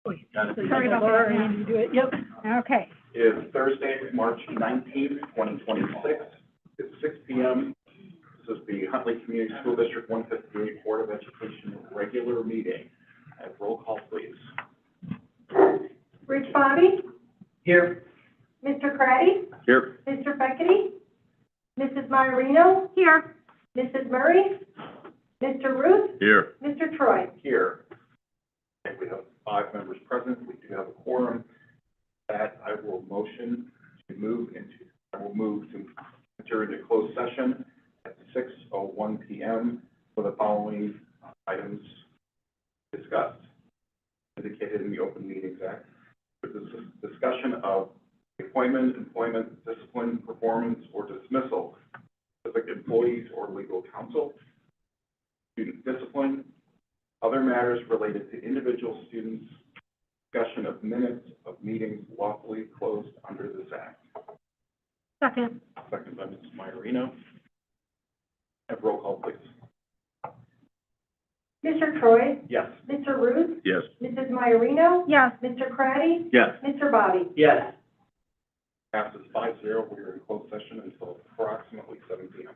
Sorry about that. I need to do it. Yep. Okay. It is Thursday, March 19th, 2026. It's 6 p.m. This is the Huntley Community School District 158 Board of Education regular meeting. I have roll call, please. Rich Bobby, Here. Mr. Craddy, Here. Mr. Beckety, Mrs. Maiorino, Here. Mrs. Murray, Mr. Ruth, Here. Mr. Troy. Here. Okay, we have 5 members present. We do have a quorum. That I will move to enter into closed session at 6:01 p.m. for the following items discussed, indicated in the Open Meetings Act. For this discussion of appointment, employment, discipline, performance, or dismissal of specific employees or legal counsel, student discipline, other matters related to individual students, discussion of minutes of meetings lawfully closed under this act. Second. Second by Mrs. Maiorino. Have roll call, please. Mr. Troy, Yes. Mr. Ruth, Yes. Mrs. Maiorino, Yes. Mr. Craddy, Yes. Mr. Bobby. Yes. Passes 5-0. We are in closed session until approximately 7 p.m.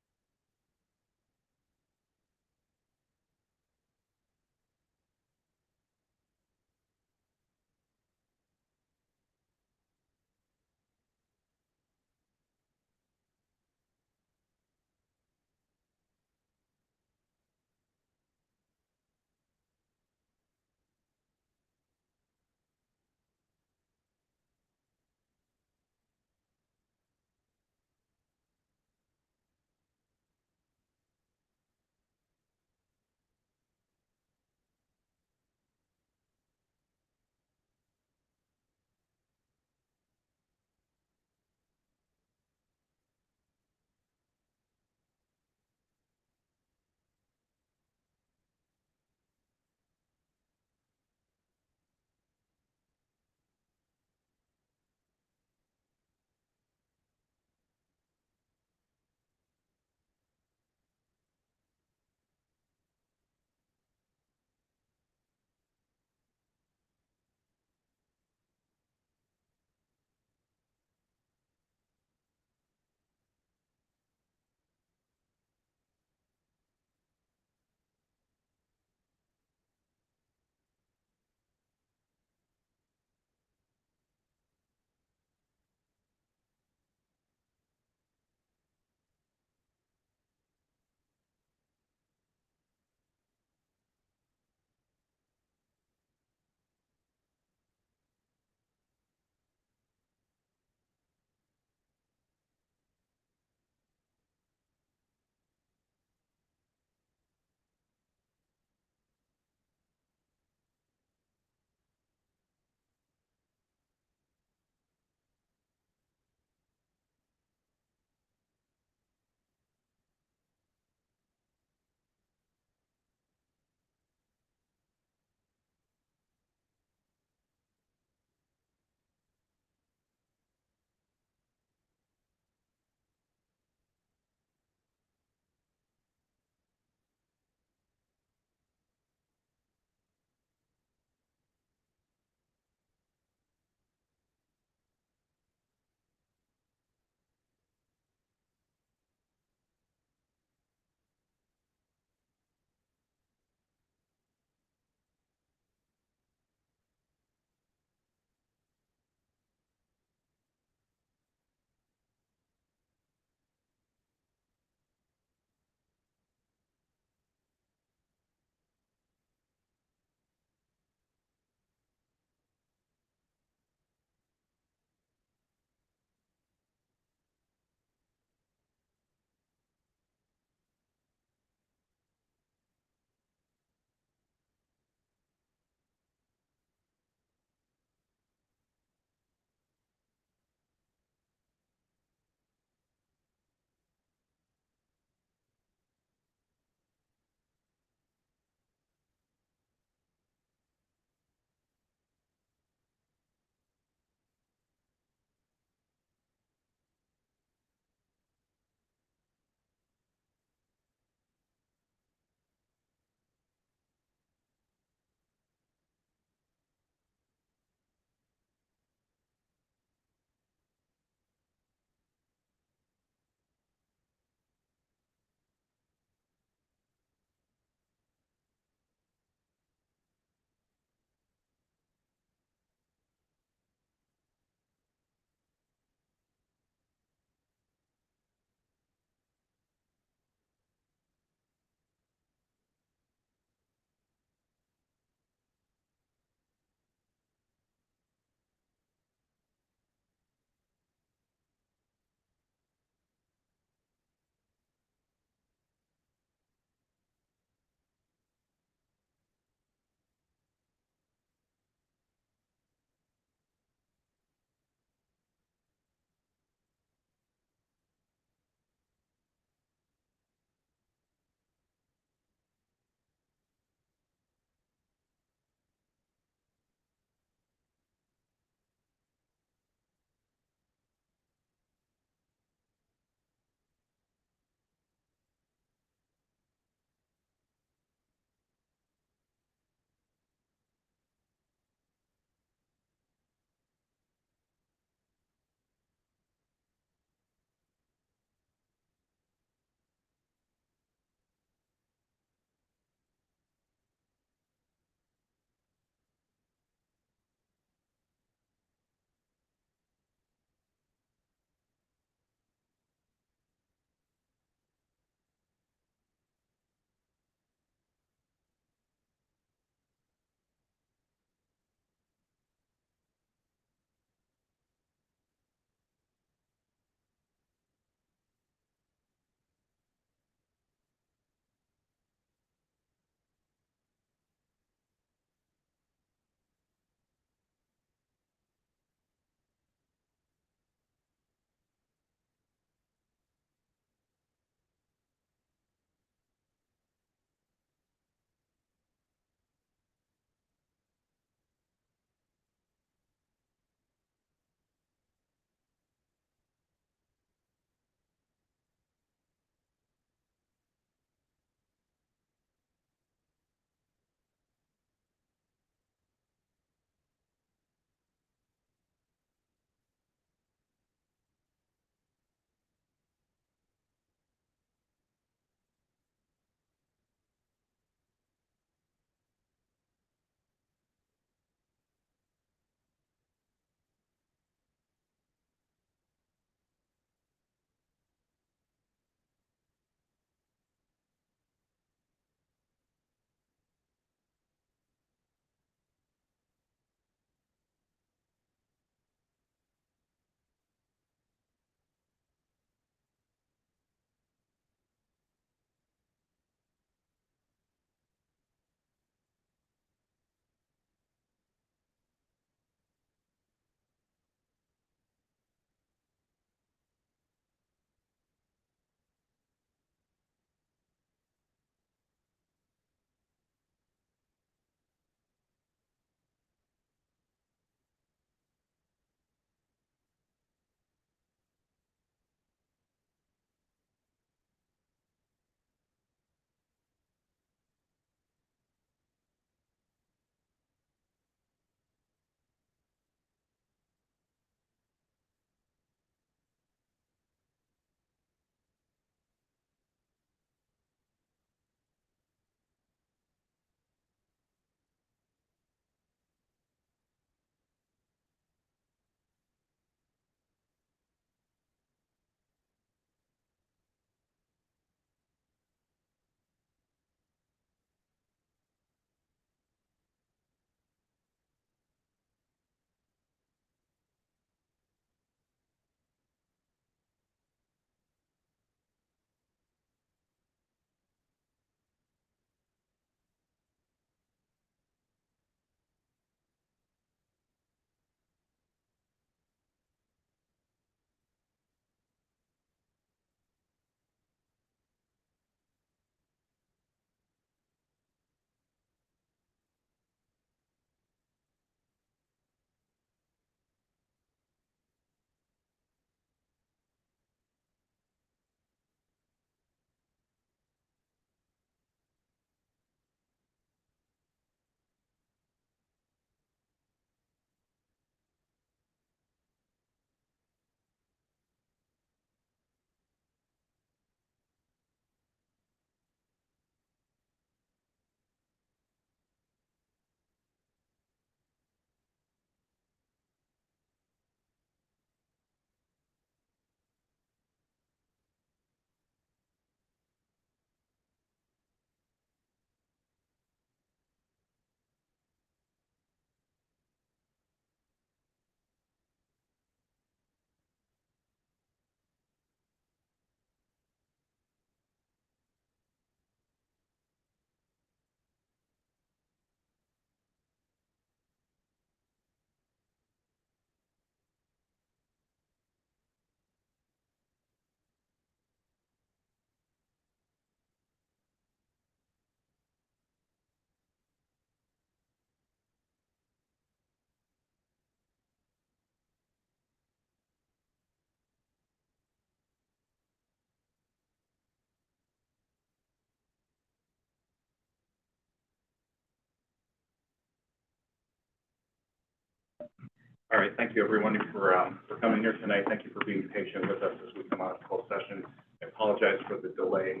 right, thank you everyone for coming here tonight. Thank you for being patient with us as we come out of closed session. I apologize for the delay.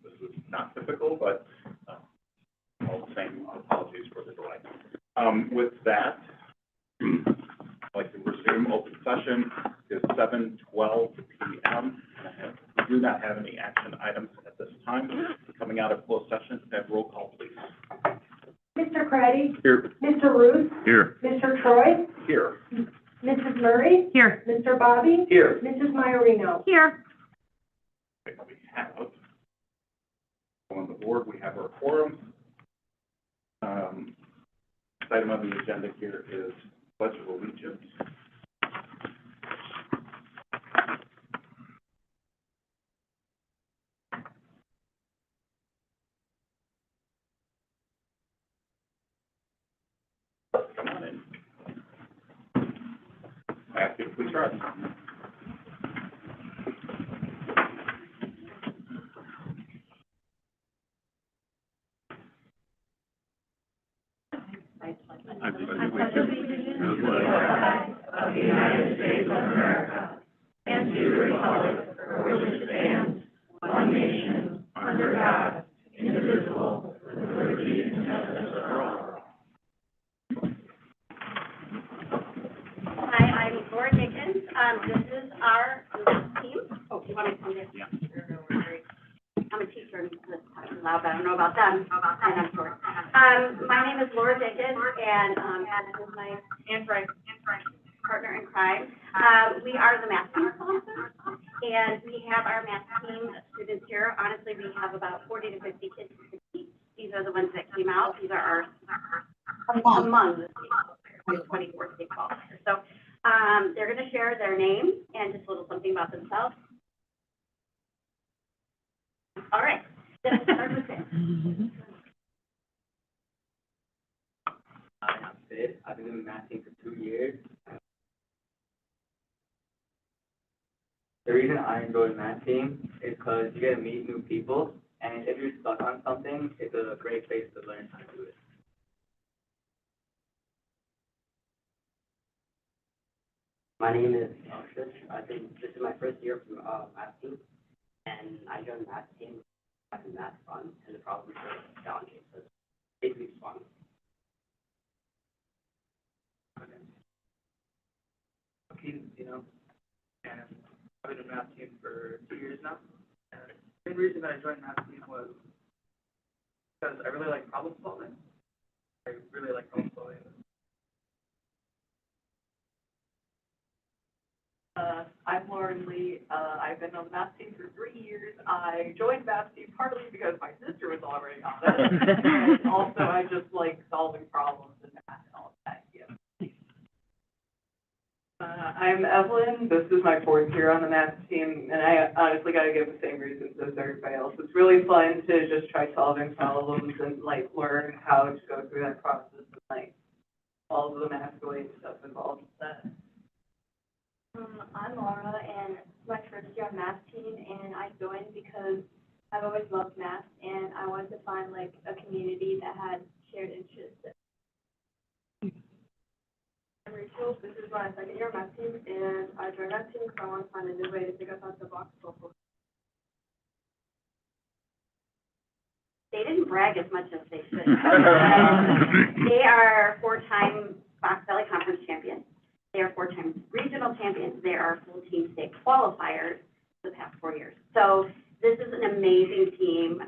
This is not typical, but all the same, apologies for the delay. With that, I'd like to resume open session. It's 7:12 p.m. We do not have any action items at this time. Coming out of closed session, have roll call, please. Mr. Craddy? Here. Mr. Ruth? Here. Mr. Troy? Here. Mrs. Murray? Here. Mr. Bobby? Here. Mrs. Maiorino? Here. We have, on the board, we have our quorum. Item on the agenda here is Pledge of Allegiance. Come on in. I ask you to please rise. I pledge allegiance to the flag of the United States of America and to the republic for which it stands, one nation, under God, indivisible, with liberty and justice for all. Hi, I'm Laura Dickens. This is our team. Oh, you want me to come in? Yeah. I'm a teacher, and this is talking loud, but I don't know about them, and I'm short. My name is Laura Dickens, and this is my partner in crime. We are the math team sponsors, and we have our math team students here. Honestly, we have about 40 to 50 kids. These are the ones that came out. These are our among the 24 state qualifiers. So they're going to share their name and just a little something about themselves. All right. Let's start with this. Hi, I'm Sid. I've been doing math team for 2 years. The reason I enjoy math team is because you get to meet new people, and if you're stuck on something, it's a great place to learn how to do it. My name is Elshus. I think this is my first year from math team, and I joined math team having math fun, and the problems are challenging, so it's basically fun. Okay, and I've been in math team for 2 years now. And the main reason that I joined math team was because I really like problem solving. I'm Lauren Lee. I've been on the math team for 3 years. I joined math team partly because my sister was already on it. And also, I just like solving problems in math and all of that. Yeah. I'm Evelyn. This is my 4th year on the math team, and I honestly got to give the same reasons as everybody else. It's really fun to just try solving problems and like learn how to go through that process and like all of the math-related stuff involved with that. I'm Laura, and it's my first year on math team, and I joined because I've always loved math, and I wanted to find like a community that had shared interests. I'm Rachel. This is my 2nd year on math team, and I joined math team because I want to find a new way to think outside the box. They didn't brag as much as they should. They are 4-time Fox Valley Conference champions. They are 4-time regional champions. They are full team state qualifiers for the past 4 years. So this is an amazing team.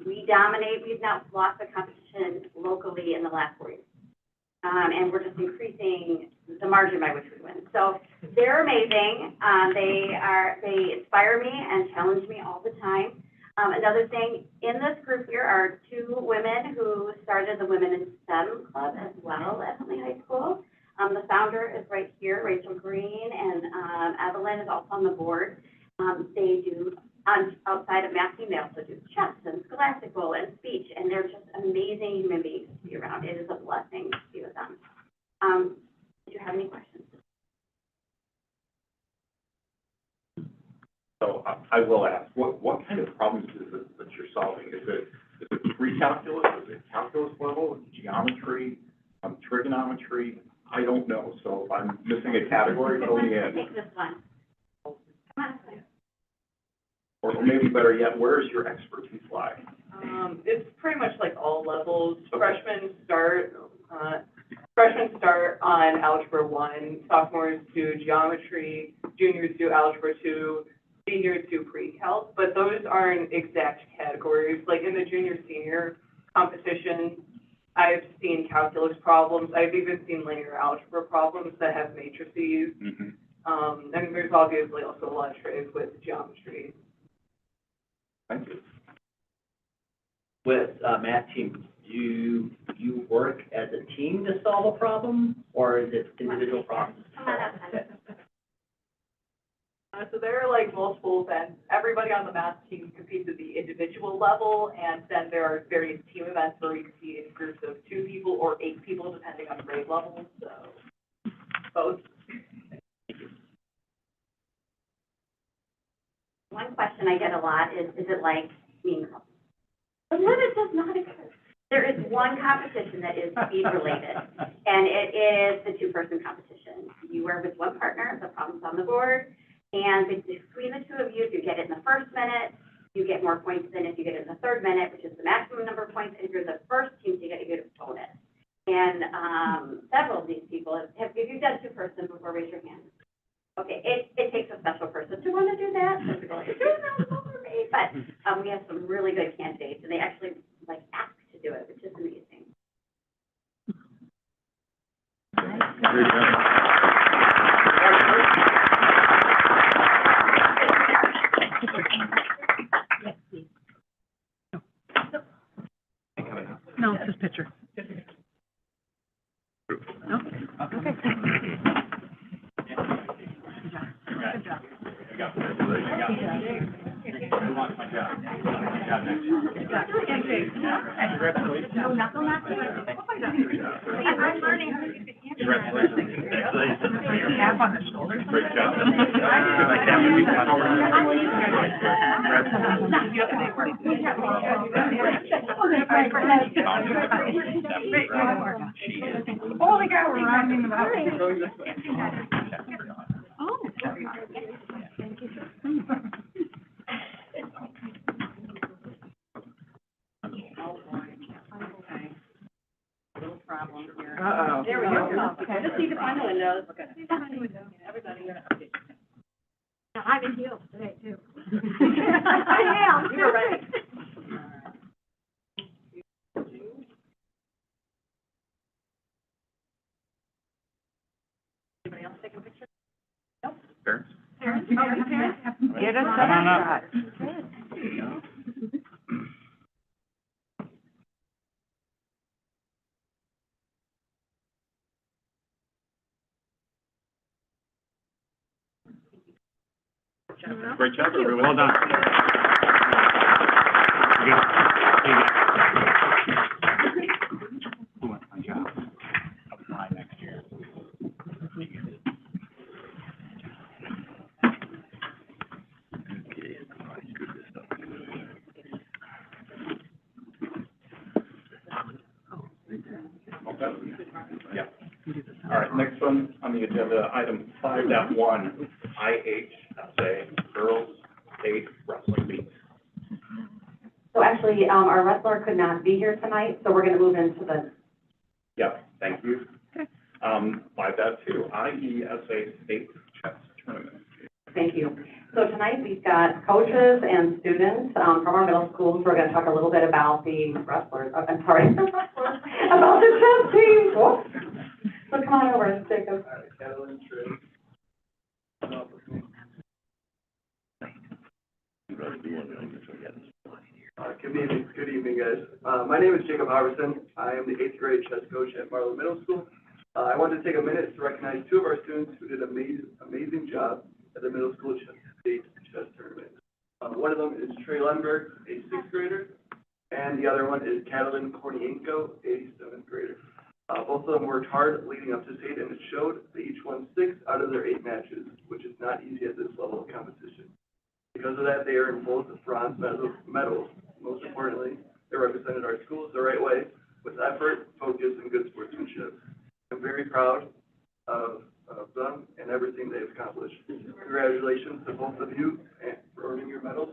We dominate. We've now lost the competition locally in the last 4 years. And we're just increasing the margin by which we win. So they're amazing. They inspire me and challenge me all the time. Another thing, in this group here are 2 women who started the Women in STEM Club as well at Huntley High School. The founder is right here, Rachel Green, and Evelyn is also on the board. They do, outside of math team, they also do chess and scholastic and speech, and they're just amazing human beings to be around. It is a blessing to be with them. Do you have any questions? So I will ask, what kind of problems is it that you're solving? Is it pre-calculus? Is it calculus level? Geometry? Trigonometry? I don't don't know, so if I'm missing a category, fill me in. Take this one. Come on. Or maybe better yet, where does your expertise lie? It's pretty much like all levels. Freshmen start on Algebra 1, sophomores do geometry, juniors do Algebra 2, seniors do pre-calc, but those aren't exact categories. Like in the junior-senior competition, I've seen calculus problems. I've even seen linear algebra problems that have matrices. Mm-hmm. And there's obviously also a lot of trades with geometry. Thank you. With math teams, do you work as a team to solve a problem, or is it individual problems? So there are like multiple events. Everybody on the math team competes at the individual level, and then there are various team events where we compete in groups of 2 people or 8 people, depending on grade level. So both. One question I get a lot is it like Mean Girls? But it does not exist. There is one competition that is speed related, and it is the 2-person competition. You are with one partner, the problem's on the board, and between the 2 of you, if you get it in the first minute, you get more points than if you get it in the 3rd minute, which is the maximum number of points. If you're the first team, you get a good bonus. And several of these people if you've done 2-person before, raise your hand. Okay, it takes a special person to want to do that. Some people are like, you're doing that for me. But we have some really good candidates, and they actually like ask to do it, which is amazing. No, it's this picture. No? Okay. No, knuckle knocking. I'm learning how to use the tap on the shoulder. Great job. Holy cow, we're rounding the house. Oh. Little problem here. Uh-oh. There we go. Just need to find the windows. Everybody. I'm in heels today, too. I am. You were ready. Anybody else taking pictures? Parents? Parents? Get us Come that on up. shot. Great job, everyone. Well done. Who wants my job? Apply next year. Yeah. All right, next one on the agenda, item 5.1, IHSA, Girls State Wrestling Meet. So actually, our wrestler could not be here tonight, so we're going to move into the, Yep, thank you. 5.2, IESA State Chess Tournament. thank you. So tonight, we've got coaches and students from our middle schools. We're going to talk a little bit about the wrestlers, I'm sorry, the wrestlers, about the chess team. Whoops. So come on over, Jacob. All right, Catalan, Trey. Good evening, guys. My name is Jacob Halverson. I am the 8th grade chess coach at Marlow Middle School. I wanted to take a minute to recognize 2 of our students who did an amazing job at the middle school state chess tournament. One of them is Trey Lemberg, a 6th grader, and the other one is Catalan Kornienko, a 7th grader. Both of them worked hard leading up to state, and it showed they each won 6 out of their 8 matches, which is not easy at this level of competition. Because of that, they earned both bronze medals. Most importantly, they represented our schools the right way, with effort, focus, and good sportsmanship. I'm very proud of them and everything they've accomplished. Congratulations to both of you for earning your medals,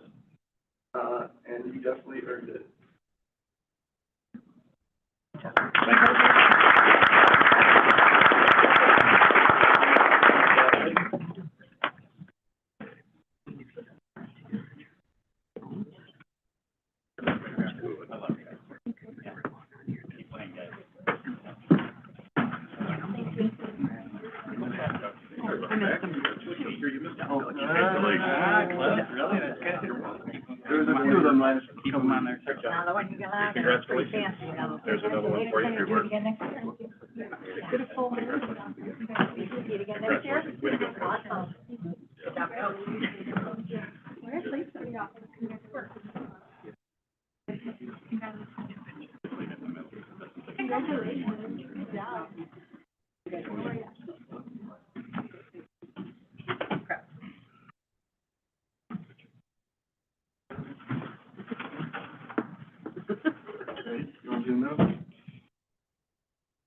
and you definitely earned it. There's a few of them last. Keep them on there. Now, the one you got on, it's pretty fancy, you know. There's another one for you. Do it again next year. Get a full one. Do it again next year. Awesome. Good job. Where's Lisa? Congratulations. Good job. You want to do those?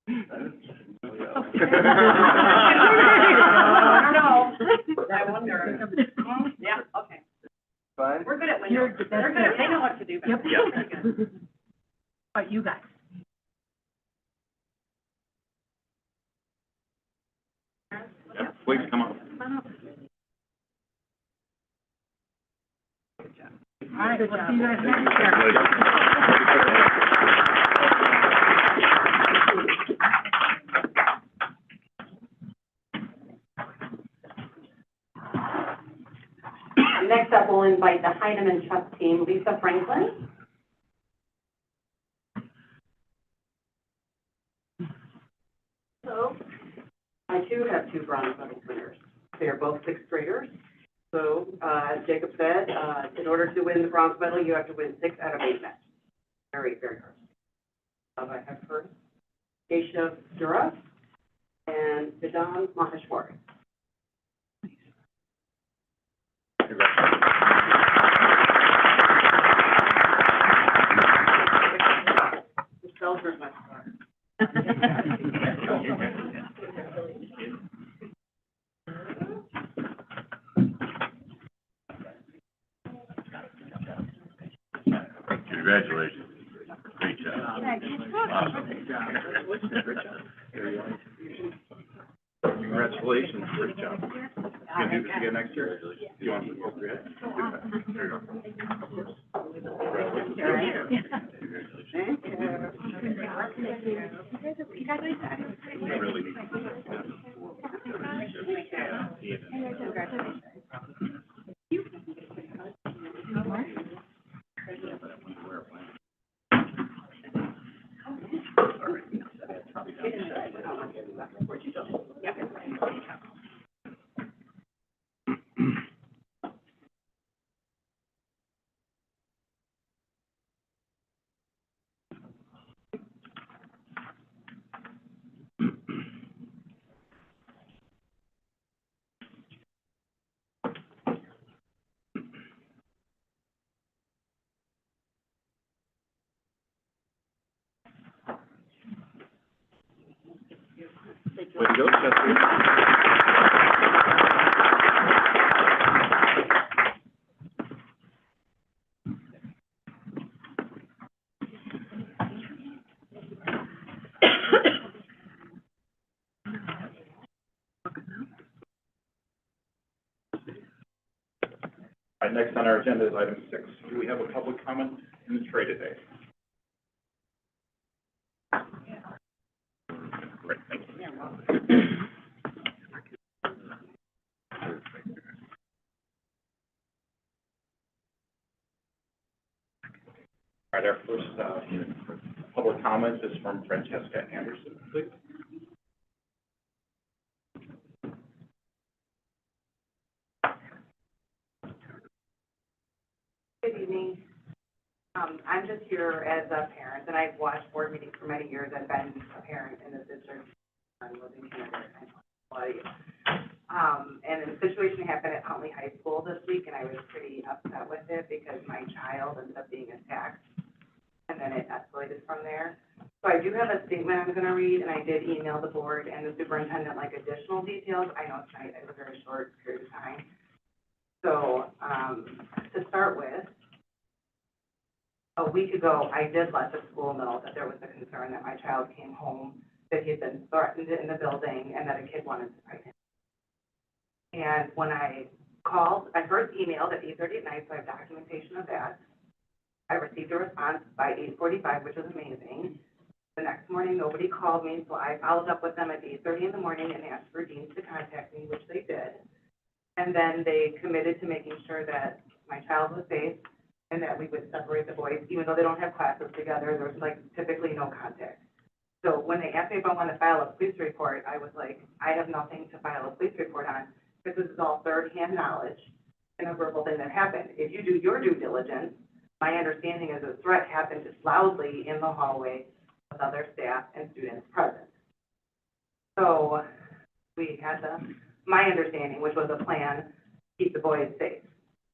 I don't know. I wonder. Yeah, okay. Fine? We're good at windows. They're good, they know what to do. Yep. Yep. All right, you guys. Yep, please come on. All right, we'll see you guys next year. Next up, we'll invite the Heinemann chess team, Lisa Franklin. So, I too have two bronze medal winners. They are both sixth graders. So, as Jacob said, in order to win the bronze medal, you have to win 6 out of 8 matches. Very, very hard. I have first Keshav Dura and Vedant Maheshwari. The Seltzer's my star. Congratulations. Great job. Awesome. Congratulations, great job. You gonna do this again next year? Do you want to go through it? There you go. You really need Way to go, Chester. All right, next on our agenda is item 6. Do we have a public comment in the tray today? Great, thank you. All right, our first public comment is from Francesca Anderson, please. Good evening. I'm just here as a parent, and I've watched board meetings for many years. I've been a parent in the district. I'm living here. And the situation happened at Huntley High School this week, and I was pretty upset with it because my child ended up being attacked, and then it escalated from there. So I do have a statement I'm gonna read, and I did email the board and the superintendent, like, additional details. I know tonight is a very short period of time. So, to start with, a week ago, I did let the school know that there was a concern that my child came home, that he had been threatened in the building, and that a kid wanted to fight him. And when I called, I first emailed at 8:30 at night, so I have documentation of that. I received a response by 8:45, which is amazing. The next morning, nobody called me, so I followed up with them at 8:30 in the morning and asked for deans to contact me, which they did. And then they committed to making sure that my child was safe and that we would separate the boys, even though they don't have classes together, there's like typically no contact. So when they asked me if I wanted to file a police report, I was like, I have nothing to file a police report on, because this is all third-hand knowledge and a verbal thing that happened. If you do your due diligence, my understanding is the threat happened just loudly in the hallway with other staff and students present. So we had my understanding, which was a plan, to keep the boys safe.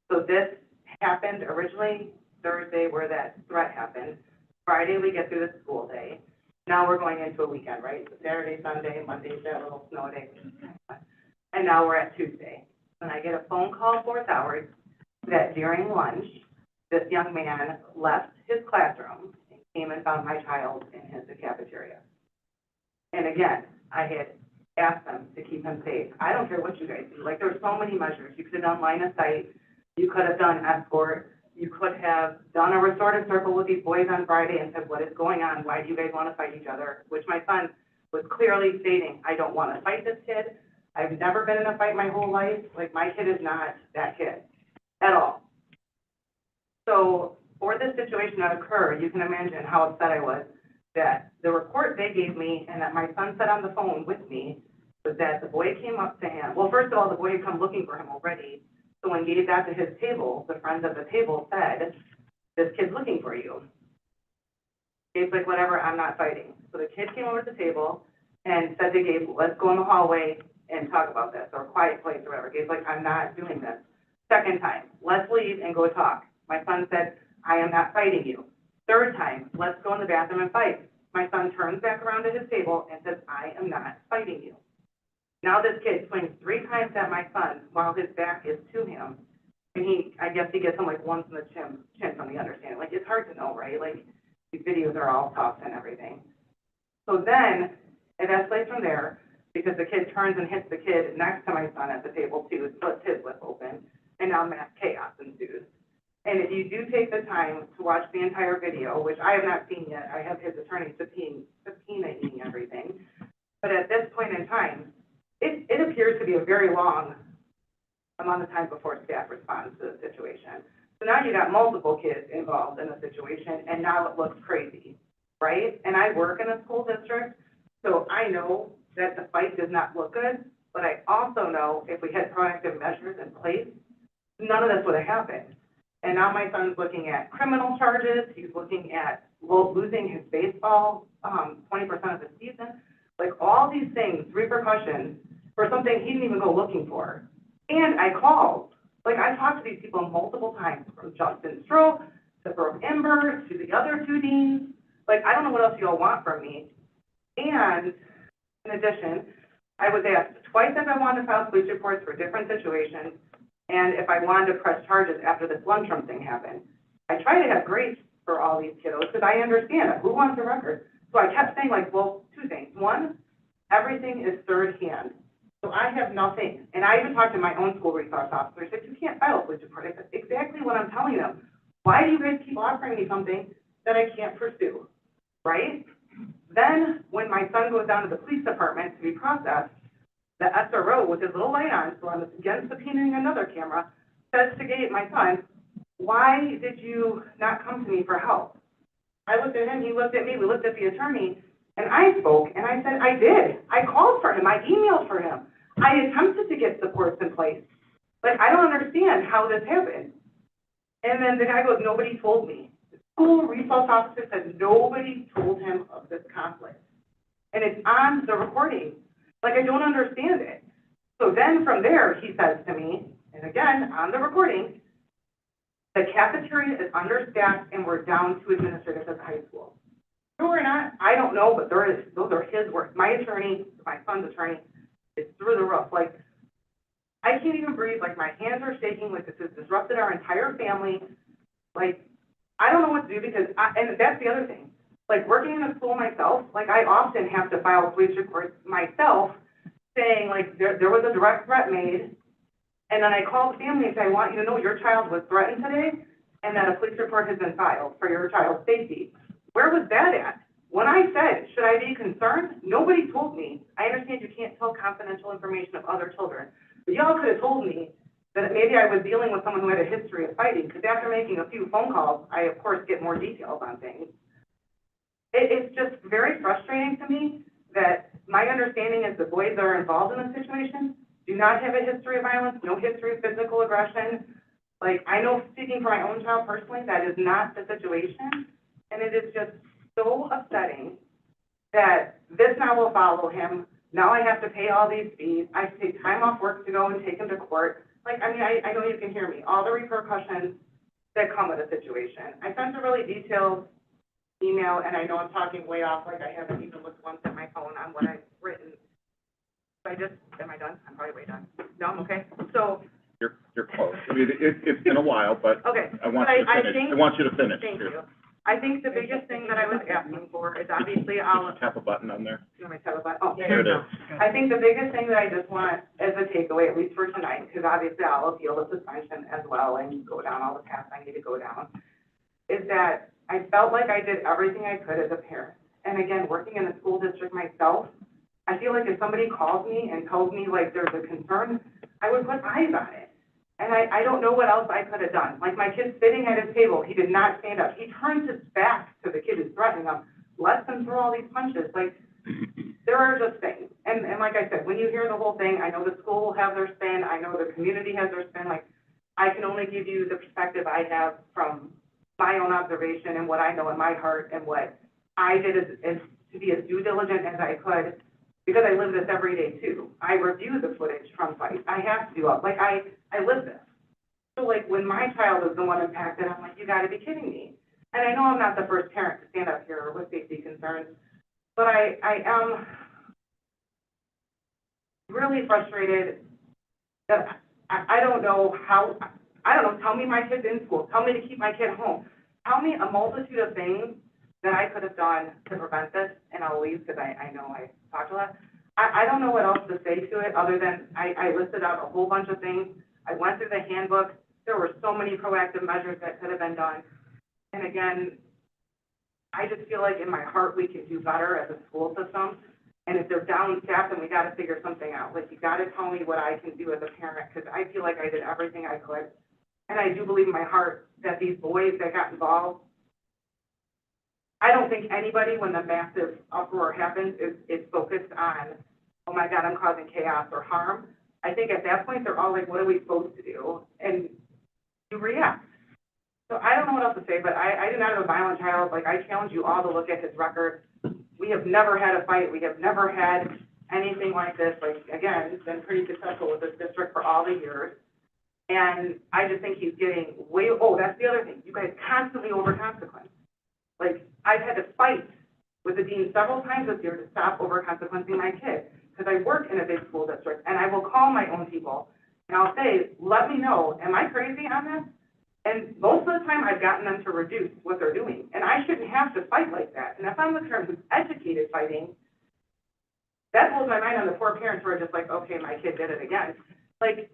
So this happened originally Thursday where that threat happened. Friday, we get through the school day. Now we're going into a weekend, right? So Saturday, Sunday, Monday's that little snow day. And now we're at Tuesday. And I get a phone call 4 hours that during lunch, this young man left his classroom and came and found my child in the cafeteria. And again, I had asked them to keep him safe. I don't care what you guys do. Like, there's so many measures. You could have done line of sight. You could have done escort. You could have done a restorative circle with these boys on Friday and said, what is going on? Why do you guys want to fight each other? Which my son was clearly stating, I don't want to fight this kid. I've never been in a fight my whole life. Like, my kid is not that kid at all. So for this situation to occur, you can imagine how upset I was that the report they gave me and that my son said on the phone with me was that the boy came up to him. Well, first of all, the boy had come looking for him already. So when Gabe got to his table, the friends at the table said, this kid's looking for you. Gabe's like, whatever, I'm not fighting. So the kid came over to the table and said to Gabe, let's go in the hallway and talk about this, or quiet place or whatever. Gabe's like, I'm not doing this. Second time, let's leave and go talk. My son said, I am not fighting you. Third time, let's go in the bathroom and fight. My son turns back around to his table and says, I am not fighting you. Now this kid swings 3 times at my son while his back is to him. And I guess he gets him like once in the chin from the understanding. Like, it's hard to know, right? Like, these videos are all tough and everything. So then it escalates from there because the kid turns and hits the kid next to my son at the table too, splits his lip open, and now mass chaos ensues. And if you do take the time to watch the entire video, which I have not seen yet, I have his attorney subpoenaing everything, but at this point in time, it appears to be a very long amount of time before staff responds to the situation. So now you got multiple kids involved in a situation, and now it looks crazy, right? And I work in a school district, so I know that the fight does not look good, but I also know if we had proactive measures in place, none of this would have happened. And now my son's looking at criminal charges, he's looking at losing his baseball, 20% of the season, like all these things, repercussions for something he didn't even go looking for. And I called. Like, I talked to these people multiple times, from Justin Stroh to Brooke Ember to the other 2 deans. Like, I don't know what else you all want from me. And in addition, I was asked twice if I wanted to file police reports for different situations and if I wanted to press charges after this lunchroom thing happened. I try to have grace for all these kiddos because I understand it. Who wants a record? So I kept saying, like, well, 2 things. One, everything is third hand. So I have nothing. And I even talked to my own school resource officer. I said, you can't file a police report. I said, exactly what I'm telling them. Why do you guys keep offering me something that I can't pursue, right? Then when my son goes down to the police department to be processed, the SRO with his little light on, so I'm again subpoenaing another camera, says to Gabe, my son, why did you not come to me for help? I looked at him, he looked at me, we looked at the attorney, and I spoke, and I said, I did. I called for him, I emailed for him. I attempted to get supports in place. Like, I don't understand how this happened. And then the guy goes, nobody told me. The school resource officer said nobody told him of this conflict. And it's on the recording. Like, I don't understand it. So then from there, he says to me, and again, on the recording, the cafeteria is understaffed and we're down 2 administrators at the high school. True or not, I don't know, but those are his words. My attorney, my son's attorney, is through the roof. Like, I can't even breathe, like, my hands are shaking, like, this has disrupted our entire family. Like, I don't know what to do because and that's the other thing. Like, working in a school myself, like, I often have to file police reports myself saying, like, there was a direct threat made, and then I call the family and say, I want you to know your child was threatened today, and that a police report has been filed for your child's safety. Where was that at? When I said, should I be concerned? Nobody told me. I understand you can't tell confidential information of other children, but y'all could have told me that maybe I was dealing with someone who had a history of fighting, because after making a few phone calls, I, of course, get more details on things. It's just very frustrating to me that my understanding is the boys that are involved in the situation do not have a history of violence, no history of physical aggression. Like, I know, speaking for my own child personally, that is not the situation, and it is just so upsetting that this now will follow him. Now I have to pay all these fees. I have to take time off work to go and take him to court. Like, I mean, I know you can hear me, all the repercussions that come with a situation. I sent a really detailed email, and I know I'm talking way off, like I haven't even looked once at my phone on what I've written. Am I done? I'm probably way done. No, I'm okay. So. You're close. I mean, it's been a while, but Okay. I want you to finish. think, I want you to finish. Thank you. I think the biggest thing that I was asking for is obviously I'll, Tap a button on there. you want me to tell about, oh, There it is. I think the biggest thing that I just want as a takeaway, at least for tonight, because obviously I'll appeal the suspension as well and go down all the paths I need to go down, is that I felt like I did everything I could as a parent. And again, working in the school district myself, I feel like if somebody calls me and tells me like there's a concern, I would put eyes on it. And I don't know what else I could have done. Like, my kid's sitting at his table, he did not stand up. He turns his back to the kid who's threatening him, lets him throw all these punches. Like, there are just things. And like I said, when you hear the whole thing, I know the school will have their spin, I know the community has their spin. Like, I can only give you the perspective I have from my own observation and what I know in my heart and what I did as to be as due diligent as I could, because I live this every day too. I review the footage from fights. I have to do it. Like, I live this. So, like, when my child is the one impacted, I'm like, you gotta be kidding me. And I know I'm not the first parent to stand up here with safety concerns, but I am really frustrated that I don't know how, tell me my kid's in school, tell me to keep my kid home. Tell me a multitude of things that I could have done to prevent this, and I'll leave because I know I talked a lot. I don't know what else to say to it other than I listed out a whole bunch of things. I went through the handbook. There were so many proactive measures that could have been done. And again, I just feel like in my heart we can do better as a school system. And if they're down-staffed, then we got to figure something out. Like, you got to tell me what I can do as a parent, because I feel like I did everything I could. And I do believe in my heart that these boys that got involved, I don't think anybody, when the massive uproar happens, is focused on, oh my God, I'm causing chaos or harm. I think at that point, they're all like, what are we supposed to do? And you react. So I don't know what else to say, but I do not have a violent child. Like, I challenge you all to look at his record. We have never had a fight. We have never had anything like this. Like, again, he's been pretty successful with this district for all the years. And I just think he's getting way, oh, that's the other thing. You guys constantly over consequence. Like, I've had to fight with the dean several times this year to stop over consequencing my kid, because I work in a big school district, and I will call my own people, and I'll say, let me know, am I crazy on this? And most of the time, I've gotten them to reduce what they're doing, and I shouldn't have to fight like that. And if I'm the parent who's educated fighting, that blows my mind on the poor parents who are just like, okay, my kid did it again. Like,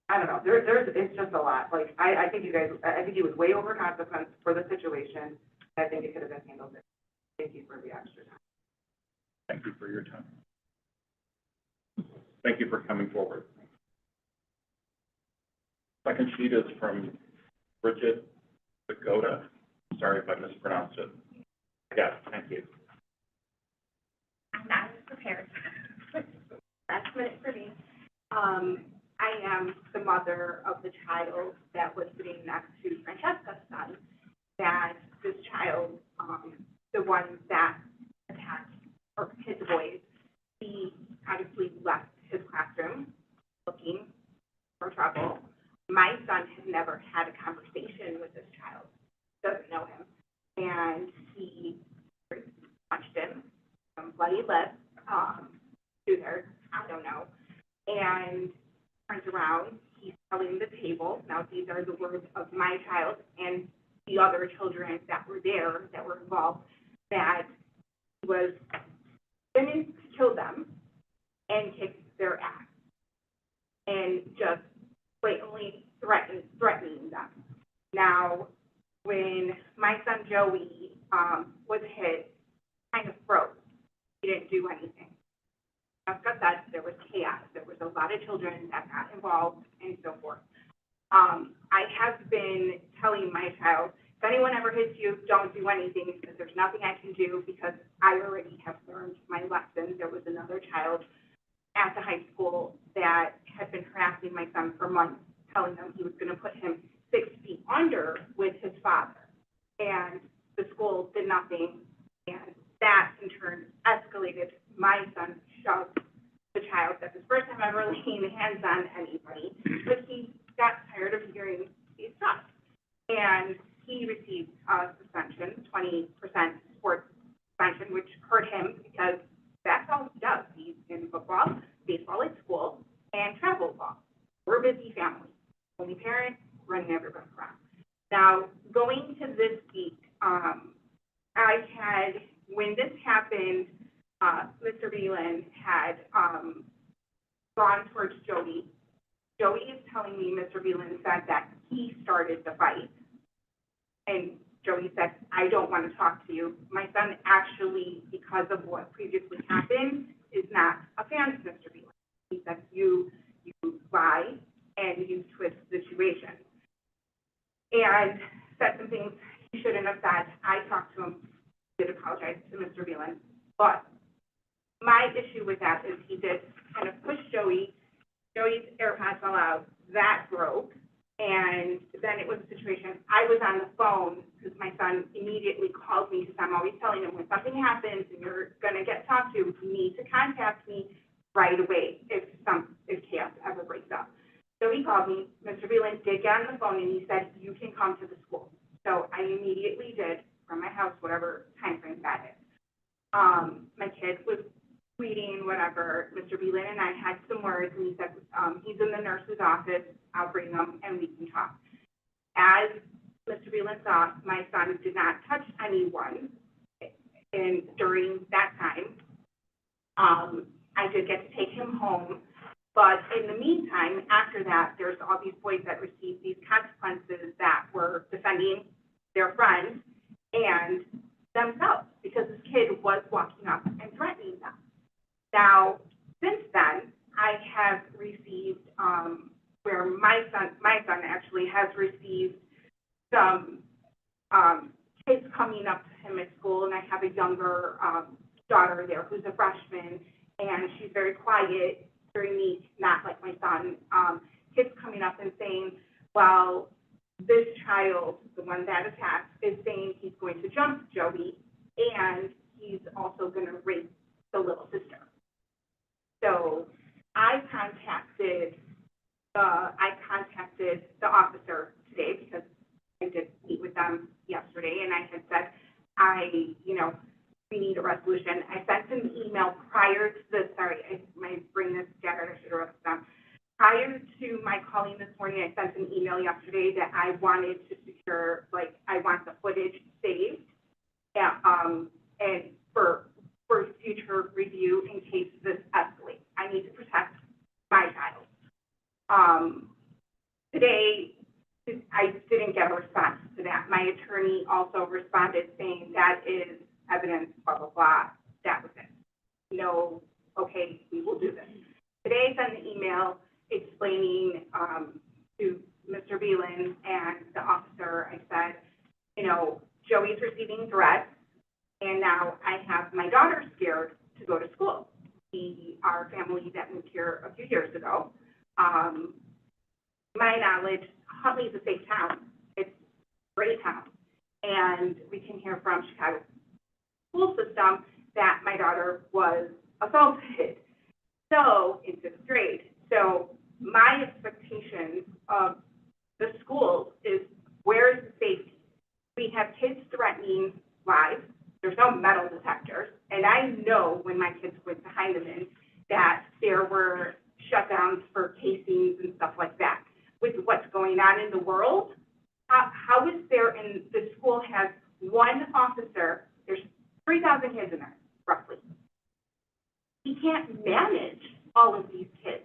I don't know, it's just a lot. Like, I think he was way over consequence for the situation. I think it could have been handled differently. Thank you for the extra time. Thank you for your time. Thank you for coming forward. Second sheet is from Bridget Pagoda. Sorry if I mispronounced it. Yes, thank you. I'm not prepared. Last minute for me. I am the mother of the child that was sitting next to Francesca's son, that this child, the one that attacked or hit the boys, he obviously left his classroom looking for trouble. My son has never had a conversation with this child, doesn't know him, and he I don't know. And turns around, he's telling the table, now these are the words of my child and the other children that were there, that were involved, that he was going to kill them and kick their ass. And just blatantly threatening them. Now, when my son Joey was hit, kind of froze. He didn't do anything. After that, there was chaos. There was a lot of children that got involved and so forth. I have been telling my child, if anyone ever hits you, don't do anything because there's nothing I can do because I already have learned my lessons. There was another child at the high school that had been harassing my son for months, telling him he was going to put him 6 feet under with his father. And the school did nothing, and that in turn escalated. My son shoved the child. That's his first time ever laying hands on anybody, but he got tired of hearing these stuff. And he received a suspension, 20% sports suspension, which hurt him because that's all he does. He's in football, baseball at school, and travel ball. We're a busy family. Only parent, running everybody around. Now, going to this week, I had, when this happened, Mr. Beelan had gone towards Joey. Joey is telling me Mr. Beelan said that he started the fight. And Joey said, I don't want to talk to you. My son actually, because of what previously happened, is not a fan of Mr. Beelan. He said, you lie and you twist the situation. And said some things he shouldn't have said. I talked to him, did apologize to Mr. Beelan. But my issue with that is he did kind of push Joey. Joey's AirPods fell out. That broke. And then it was a situation, I was on the phone because my son immediately called me because I'm always telling him when something happens and you're going to get talked to, you need to contact me right away if chaos ever breaks up. So he called me. Mr. Beelan did get on the phone and he said, you can come to the school. So I immediately did from my house, whatever time frame that is. My kid was tweeting, whatever. Mr. Beelan and I had some words and he said, he's in the nurse's office. I'll bring him and we can talk. As Mr. Beelan saw, my son did not touch anyone and during that time. I did get to take him home. But in the meantime, after that, there's all these boys that received these consequences that were defending their friends and themselves because this kid was walking up and threatening them. Now, since then, I have received, where my son actually has received some kids coming up to him at school, and I have a younger daughter there who's a freshman, and she's very quiet, very meek, not like my son. Kids coming up and saying, well, this child, the one that attacked, is saying he's going to jump Joey, and he's also going to rape the little sister. So I contacted the officer today because I did meet with them yesterday, and I had said, we need a resolution. I sent an email prior to this, I might bring this together, I should have wrote this down. Prior to my calling this morning, I sent an email yesterday that I wanted to secure, I want the footage saved, and for future review in case this escalates. I need to protect my child. Today, I didn't get a response to that. My attorney also responded saying that is evidence, blah, blah, blah. That was it. No, okay, we will do this. Today, I sent an email explaining to Mr. Beelan and the officer, I said, Joey's receiving threats, and now I have my daughter scared to go to school. We are a family that moved here a few years ago. My knowledge, Huntley is a safe town. It's a great town. And we can hear from Chicago school system that my daughter was assaulted. So in 5th grade. So my expectations of the schools is where is the safety? We have kids threatening lives. There's no metal detectors. And I know when my kids went to Heinemann that there there were shutdowns for casings and stuff like that. With what's going on in the world, how is there, and the school has one officer, there's 3,000 kids in there, roughly. He can't manage all of these kids.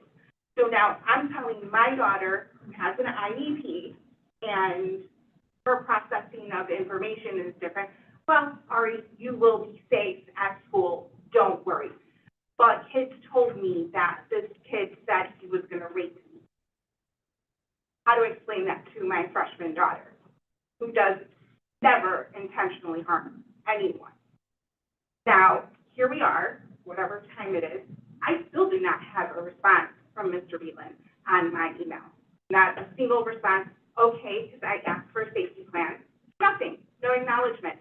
So now I'm telling my daughter, who has an IEP, and her processing of information is different. Well, Ari, you will be safe at school, don't worry. But kids told me that this kid said he was gonna rape me. How do I explain that to my freshman daughter, who does never intentionally harm anyone? Now, here we are, whatever time it is, I still do not have a response from Mr. Beelan on my email. Not a single response, okay, because I asked for a safety plan, nothing, no acknowledgement.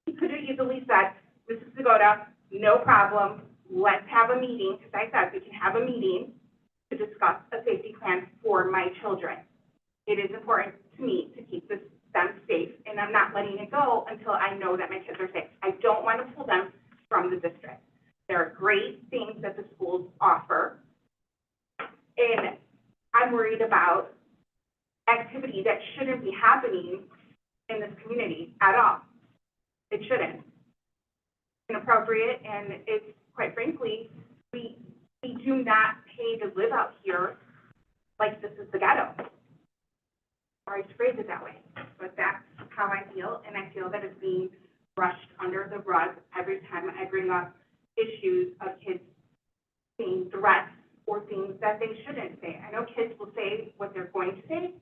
He could have easily said, Mrs. Zagoda, no problem, let's have a meeting, because I said we can have a meeting to discuss a safety plan for my children. It is important to me to keep them safe, and I'm not letting it go until I know that my kids are safe. I don't want to pull them from the district. There are great things that the schools offer, and I'm worried about activity that shouldn't be happening in this community at all. It shouldn't. It's inappropriate, and it's, quite frankly, we do not pay to live out here like this is the ghetto. Sorry to phrase it that way, but that's how I feel, and I feel that it's being brushed under the rug every time I bring up issues of kids seeing threats or things that they shouldn't say. I know kids will say what they're going to say,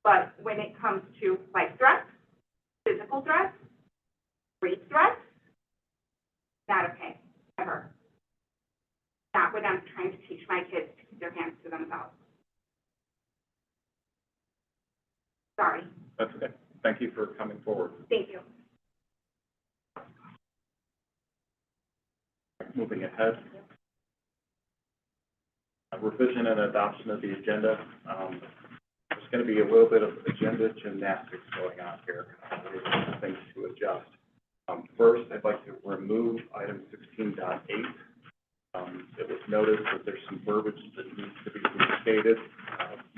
but when it comes to life threats, physical threats, rape threats, not okay, ever. Not what I'm trying to teach my kids to keep their hands to themselves. Sorry. That's okay. Thank you for coming forward. Thank you. Moving ahead. Revision and adoption of the agenda. There's going to be a little bit of agenda gymnastics going on here. There's things to adjust. First, I'd like to remove item 16.8. It was noticed that there's some verbiage that needs to be restated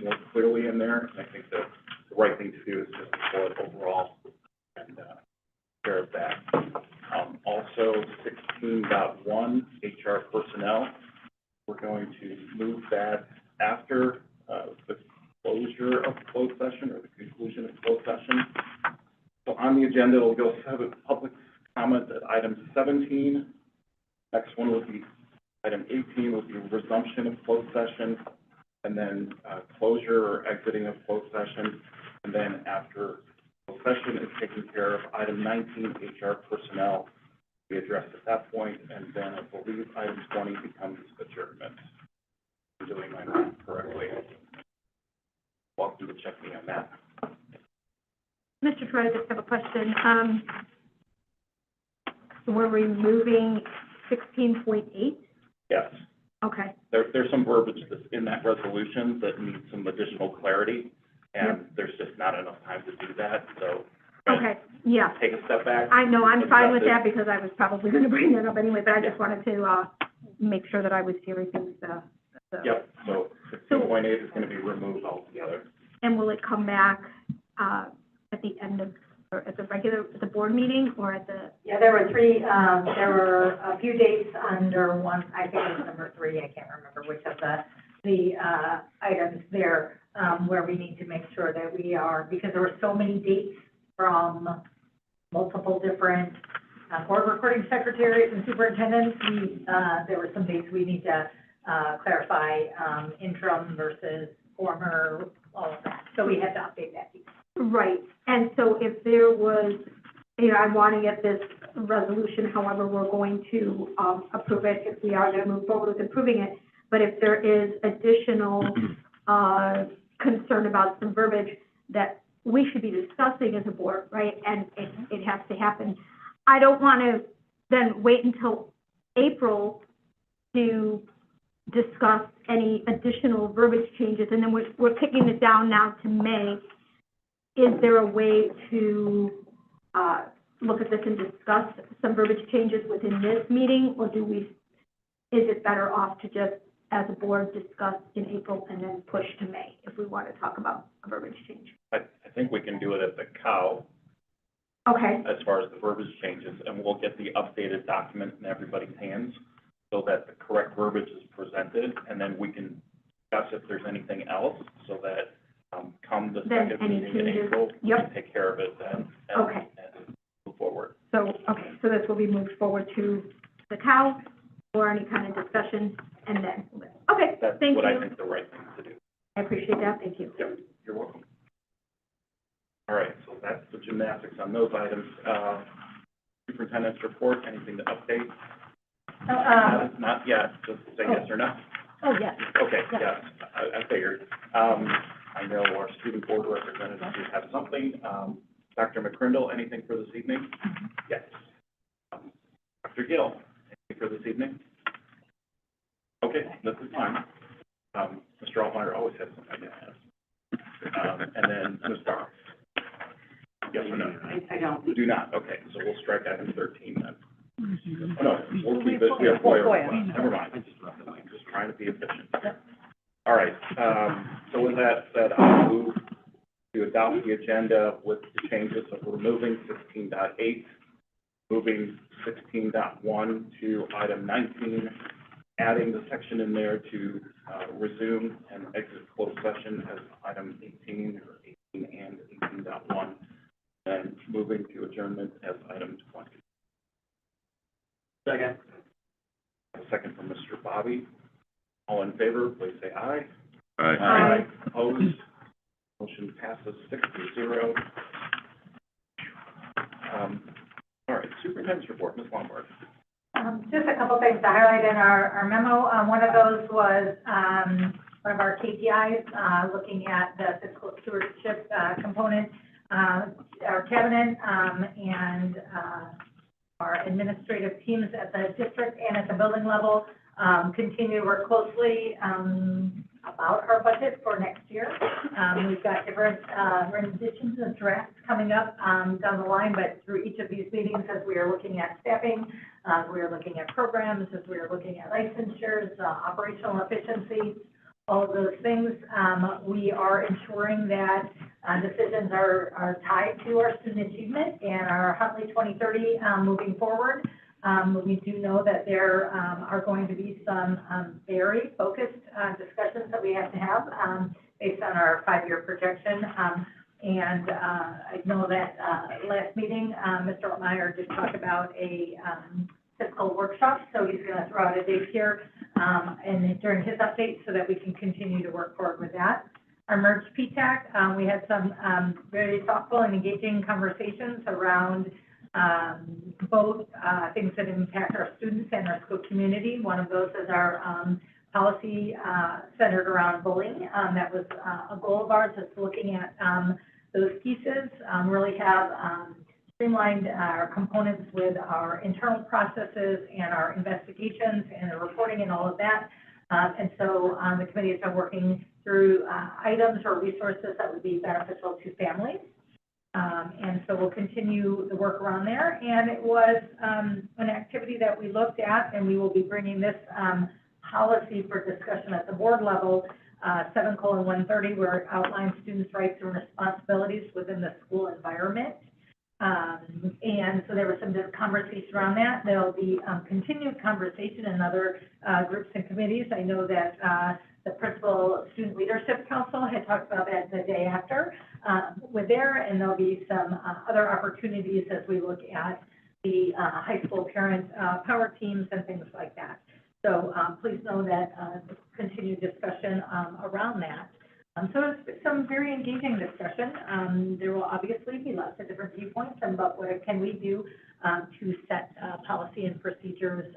more clearly in there, and I think that the right thing to do is just pull it overall and care of that. Also, 16.1, HR personnel. We're going to move that after the closure of closed session or the conclusion of closed session. So on the agenda, it'll go public comment at item 17. Next one will be item 18, will be resumption of closed session, and then closure or exiting of closed session. And then after closed session is taken care of, item 19, HR personnel, be addressed at that point, and then I believe item 20 becomes adjournment. I'm doing my math correctly. Welcome to check me on that. Mr. Troy, I just have a question. We're removing 16.8? Yes. Okay. There's some verbiage that's in that resolution that needs some additional clarity, and there's just not enough time to do that, so. Okay, yeah. Take a step back. I know, I'm fine with that because I was probably going to bring that up anyway, but I just wanted to make sure that I was hearing things. Yep, so 16.8 is going to be removed altogether. And will it come back at the end of, or at the board meeting, or at the? Yeah, there were three, there were a few dates under one, I think it was number 3, I can't remember which of the items there, where we need to make sure that we are, because there were so many dates from multiple different board recording secretaries and superintendents. There were some dates we need to clarify, interim versus former, all of that. So we had to update that piece. Right, and so if there was, I'm wanting at this resolution, however, we're going to approve it if we are going to move forward with approving it. But if there is additional concern about some verbiage that we should be discussing as a board, right, and it has to happen, I don't want to then wait until April to discuss any additional verbiage changes, and then we're kicking it down now to May. Is there a way to look at this and discuss some verbiage changes within this meeting, or do we is it better off to just, as a board, discuss in April and then push to May if we want to talk about a verbiage change? I think we can do it at the cow Okay, as far as the verbiage changes, and we'll get the updated document in everybody's hands so that the correct verbiage is presented, and then we can discuss if there's anything else, so that, come the Then second any meeting in changes? April, we Yep. can take care of it then. Okay. And move forward. so, so this will be moved forward to the cow or any kind of discussion and then, okay, That's thank what I you. think the right thing to do. I appreciate that, thank you. Yep, you're welcome. All right, so that's the gymnastics on those items. Superintendent's report, anything to update? Not yet, just say yes or no. Oh, yes. Okay, yes, I figured. I know our student board representatives do have something. Dr. McCrindle, anything for this evening? Yes. Dr. Gill, anything for this evening? Okay, this is fine. Mr. Altmeyer always has something to ask. And then Ms. Barnes. Yes or no? I don't. Do not, okay, so we'll strike item 13 then. Oh, no, we'll keep it, we have FOIA requests, never mind. I'm just trying to be efficient. All right, so with that said, I'll move to adopt the agenda with the changes of removing 16.8, moving 16.1 to item 19, adding the section in there to resume and exit closed session as item 18 or 18 and 18.1, and moving to adjournment as item 20. Second. A second from Mr. Bobby. All in favor, please say aye. Aye. Opposed? Motion passes 6-0. All right, superintendent's report, Ms. Lombard. Just a couple things to highlight in our memo. One of those was, one of our KPIs, looking at the fiscal stewardship, component. Our cabinet, and, our administrative teams at the district and at the building level, continue to work closely, about our budget for next year. We've got different, renditions of drafts coming up, down the line, but through each of these meetings, as we are looking at staffing, we are looking at programs, as we are looking at licensures, operational efficiency, all of those things, we are ensuring that decisions are tied to our student achievement and our Huntley 2030 moving forward. We do know that there are going to be some very focused discussions that we have to have based on our 5-year projection. And I know that last meeting, Mr. Altmeyer did talk about a fiscal workshop, so he's going to throw out a date here and during his update so that we can continue to work forward with that. Our merged PTAC, we had some very thoughtful and engaging conversations around both things that impact our students and our school community. One of those is our policy centered around bullying. That was a goal of ours, is looking at those pieces, really have streamlined our components with our internal processes and our investigations and the reporting and all of that. And so the committee has been working through items or resources that would be beneficial to families. And so we'll continue the work around there. And it was an activity that we looked at, and we will be bringing this policy for discussion at the board level, 7:130, where it outlines students' rights and responsibilities within the school environment. And so there was some conversation around that. There'll be continued conversation in other groups and committees. I know that the Principal Student Leadership Council had talked about that the day after with there, and there'll be some other opportunities as we look at the high school parent power teams and things like that. So please know that continued discussion around that. So it's some very engaging discussion. There will obviously be lots of different viewpoints about what can we do to set policy and procedures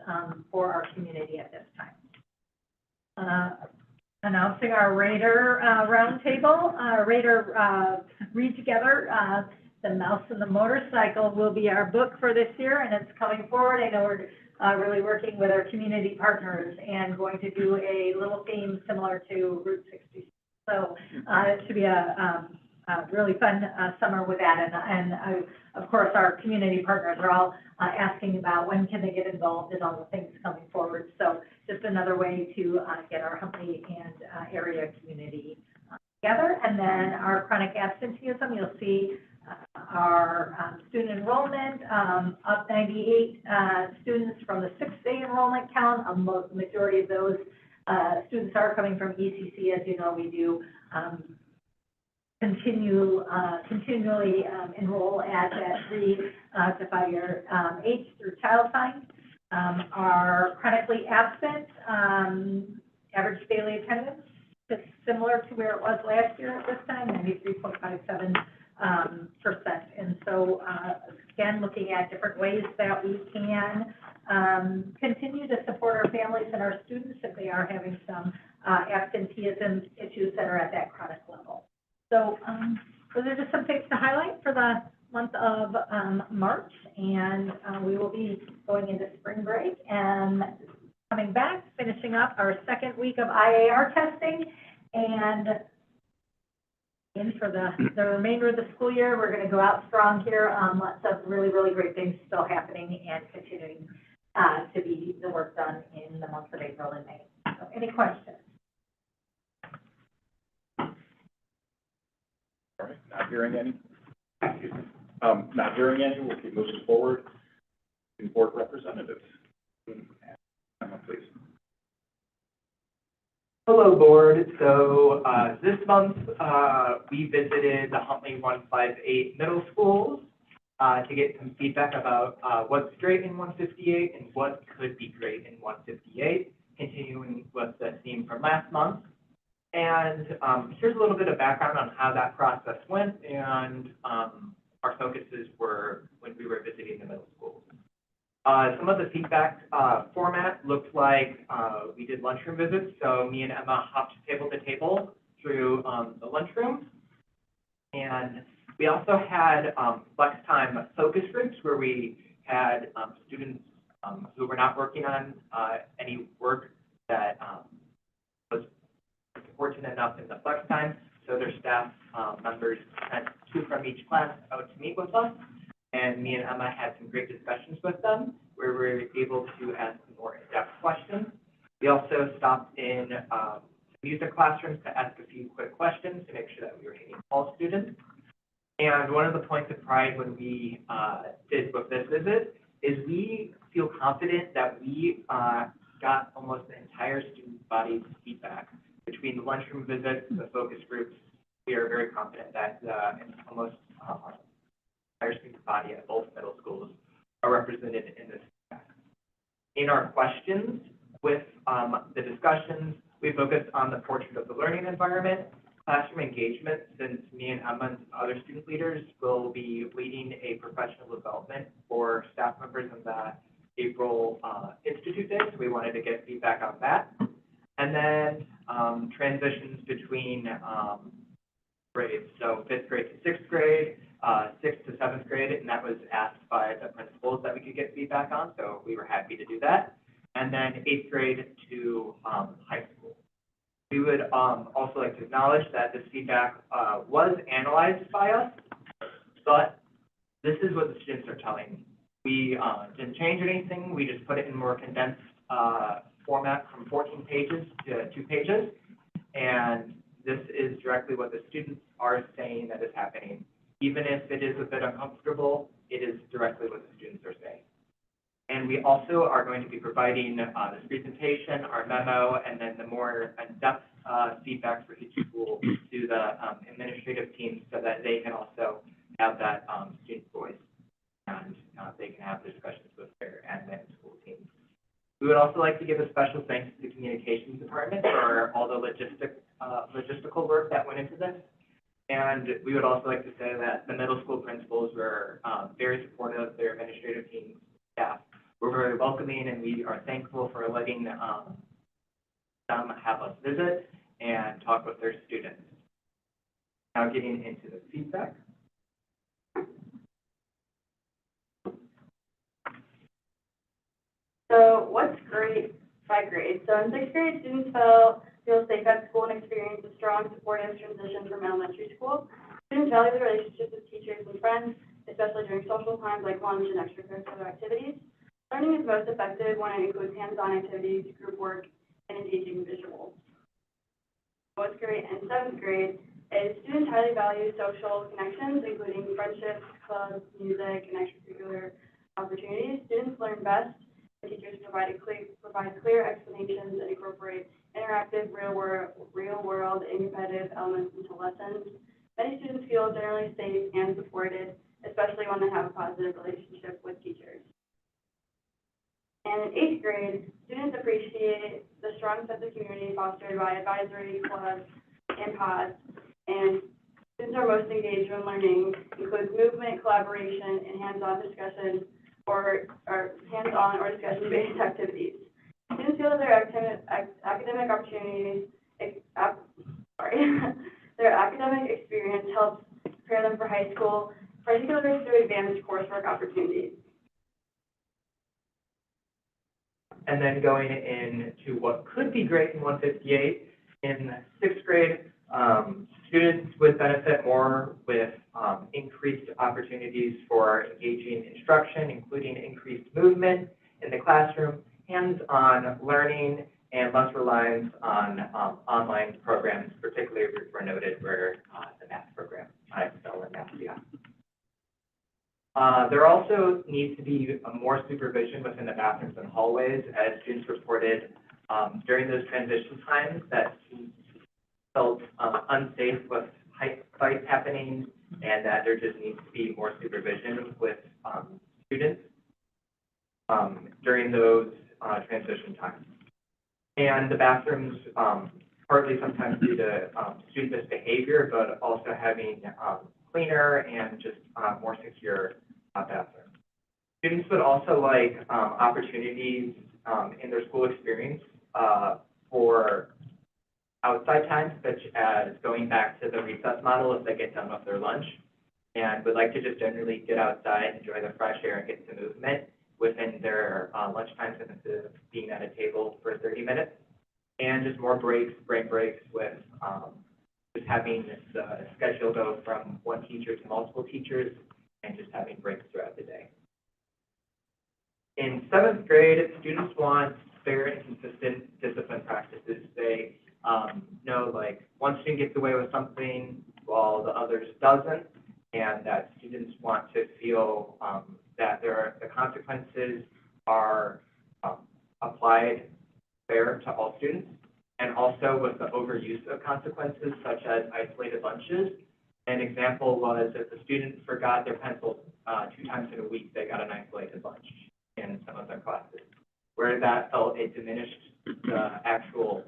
for our community at this time. Announcing our Raider roundtable, Raider Read Together, The Mouse and the Motorcycle will be our book for this year, and it's coming forward. I know we're really working with our community partners and going to do a little theme similar to Route 66. So it should be a really fun summer with that. And of course, our community partners are all asking about when can they get involved in all the things coming forward. So just another way to get our Huntley and area community together. And then our chronic absenteeism, you'll see our student enrollment up 98 students from the 6-day enrollment count. The majority of those students are coming from ECC. As you know, we do continually enroll at that 3 to 5 year age through child find. Our chronically absent average daily attendance is similar to where it was last year at this time, 93.57%. And so, again, looking at different ways that we can continue to support our families and our students if they are having some absenteeism issues that are at that chronic level. So those are just some things to highlight for the month of March, and we will be going into spring break and coming back, finishing up our second week of IAR testing, and in for the remainder of the school year. We're going to go out strong here. Lots of really, really great things still happening and continuing to be the work done in the months of April and May. So any questions? All right, not hearing any. Not hearing any, we'll keep moving forward. Board representatives. Emma, please. Hello, board. So this month, we visited the Huntley 158 middle schools to get some feedback about what's great in 158 and what could be great in 158, continuing with the theme from last month. And here's a little bit of background on how that process went and our focuses were when we were visiting the middle schools. Some of the feedback format looked like we did lunchroom visits. So me and Emma hopped table to table through the lunchroom. And we also had flex time focus groups where we had students who were not working on any work that was fortunate enough in the flex time. So their staff members sent 2 from each class out to meet with us. And me and Emma had some great discussions with them where we were able to ask more in-depth questions. We also stopped in music classrooms to ask a few quick questions to make sure that we were hitting all students. And one of the points of pride when we did with this visit is we feel confident that we got almost the entire student body's feedback. Between the lunchroom visits, the focus groups, we are very confident that almost entire student body at both middle schools are represented in this feedback. In our questions with the discussions, we focused on the portrait of the learning environment, classroom engagement, since me and Emma and other student leaders will be leading a professional development for staff members in the April Institute Day, so we wanted to get feedback on that. And then transitions between grades, so 5th grade to 6th grade, 6th to 7th grade, and that was asked by the principals that we could get feedback on, so we were happy to do that. And then 8th grade to high school. We would also like to acknowledge that this feedback was analyzed by us, but this is what the students are telling me. We didn't change anything, we just put it in more condensed format from 14 pages to 2 pages, and this is directly what the students are saying that is happening. Even if it is a bit uncomfortable, it is directly what the students are saying. And we also are going to be providing this presentation, our memo, and then the more in-depth feedback for each school to the administrative teams so that they can also have that student voice and they can have discussions with their admin school teams. We would also like to give a special thanks to the communications department for all the logistical work that went into this. And we would also like to say that the middle school principals were very supportive of their administrative team staff. We're very welcoming, and we are thankful for letting them have us visit and talk with their students. Now getting into the feedback. So what's great by grade? So in 6th grade, students feel safe at school and experience a strong supportive transition from elementary school. Students lunch, and extracurricular activities. Learning is most effective when it includes hands-on activities, group work, and engaging visuals. Fourth grade and seventh grade is students highly value social connections, including friendships, clubs, music, and extracurricular opportunities. Students learn best when teachers provide clear explanations and incorporate interactive, real-world, and competitive elements into lessons. Many students feel generally safe and supported, especially when they have a positive relationship with teachers. And in eighth grade, students appreciate the strong sense of community fostered by advisory clubs and pods, and students are most engaged when learning includes movement, collaboration, and hands-on discussion or hands-on or discussion-based activities. Students feel that their academic opportunities, their academic experience helps prepare them for high school, particularly through advanced coursework opportunities. And then going into what could be great in 158, in sixth grade, students would benefit more with increased opportunities for engaging instruction, including increased movement in the classroom, hands-on learning, and less reliance on online programs, particularly were noted where the math program, Excel and Math. There also needs to be more supervision within the bathrooms and hallways, as students reported during those transition times that students felt unsafe with fights happening, and that there just needs to be more supervision with students during those transition times. And the bathrooms, partly sometimes due to student misbehavior, but also having cleaner and just more secure bathrooms. Students would also like opportunities in their school experience for outside time, such as going back to the recess model if they get done with their lunch, and would like to just generally get outside, enjoy the fresh air, and get some movement within their lunch times instead of being at a table for 30 minutes. And just more breaks, brain breaks with just having the schedule go from one teacher to multiple teachers and just having breaks throughout the day. In seventh grade, students want fair and consistent discipline practices. They know, like, one student gets away with something while the others doesn't, and that students want to feel that the consequences are applied fair to all students, and also with the overuse of consequences, such as isolated lunches. An example was if the student forgot their pencil 2 times in a week, they got an isolated lunch in some of their classes, where that felt it diminished the actual,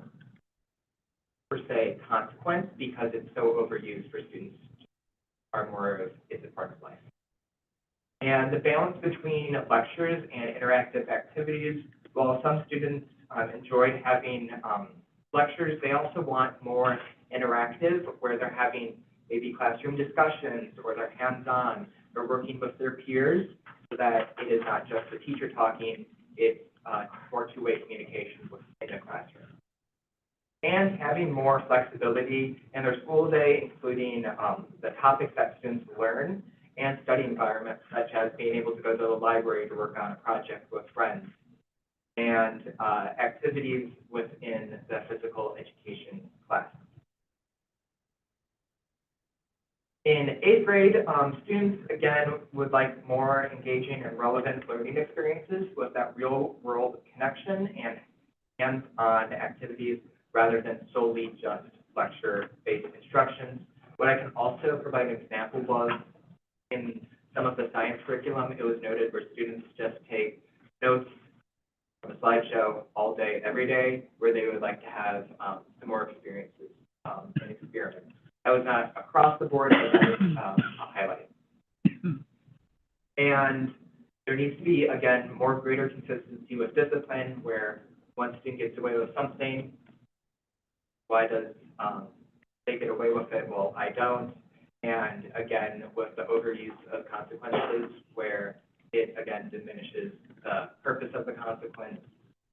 per se, consequence because it's so overused for students are more of it's a part of life. And the balance between lectures and interactive activities, while some students enjoyed having lectures, they also want more interactive, where they're having maybe classroom discussions, or they're hands-on, or working with their peers, so that it is not just the teacher talking, it's more two-way communication within the classroom. And having more flexibility in their school day, including the topics that students learn, and study environments, such as being able to go to the library to work on a project with friends, and activities within the physical education class. In 8th grade, students, again, would like more engaging and relevant learning experiences with that real-world connection and hands-on activities rather than solely just lecture-based instructions. What I can also provide an example was in some of the science curriculum, it was noted where students just take notes from a slideshow all day, every day, where they would like to have some more experiences and experiments. That was not across the board, but that was a highlight. And there needs to be, again, more greater consistency with discipline, where one student gets away with something, why does they get away with it? Well, I don't. And again, with the overuse of consequences, where it, again, diminishes the purpose of the consequence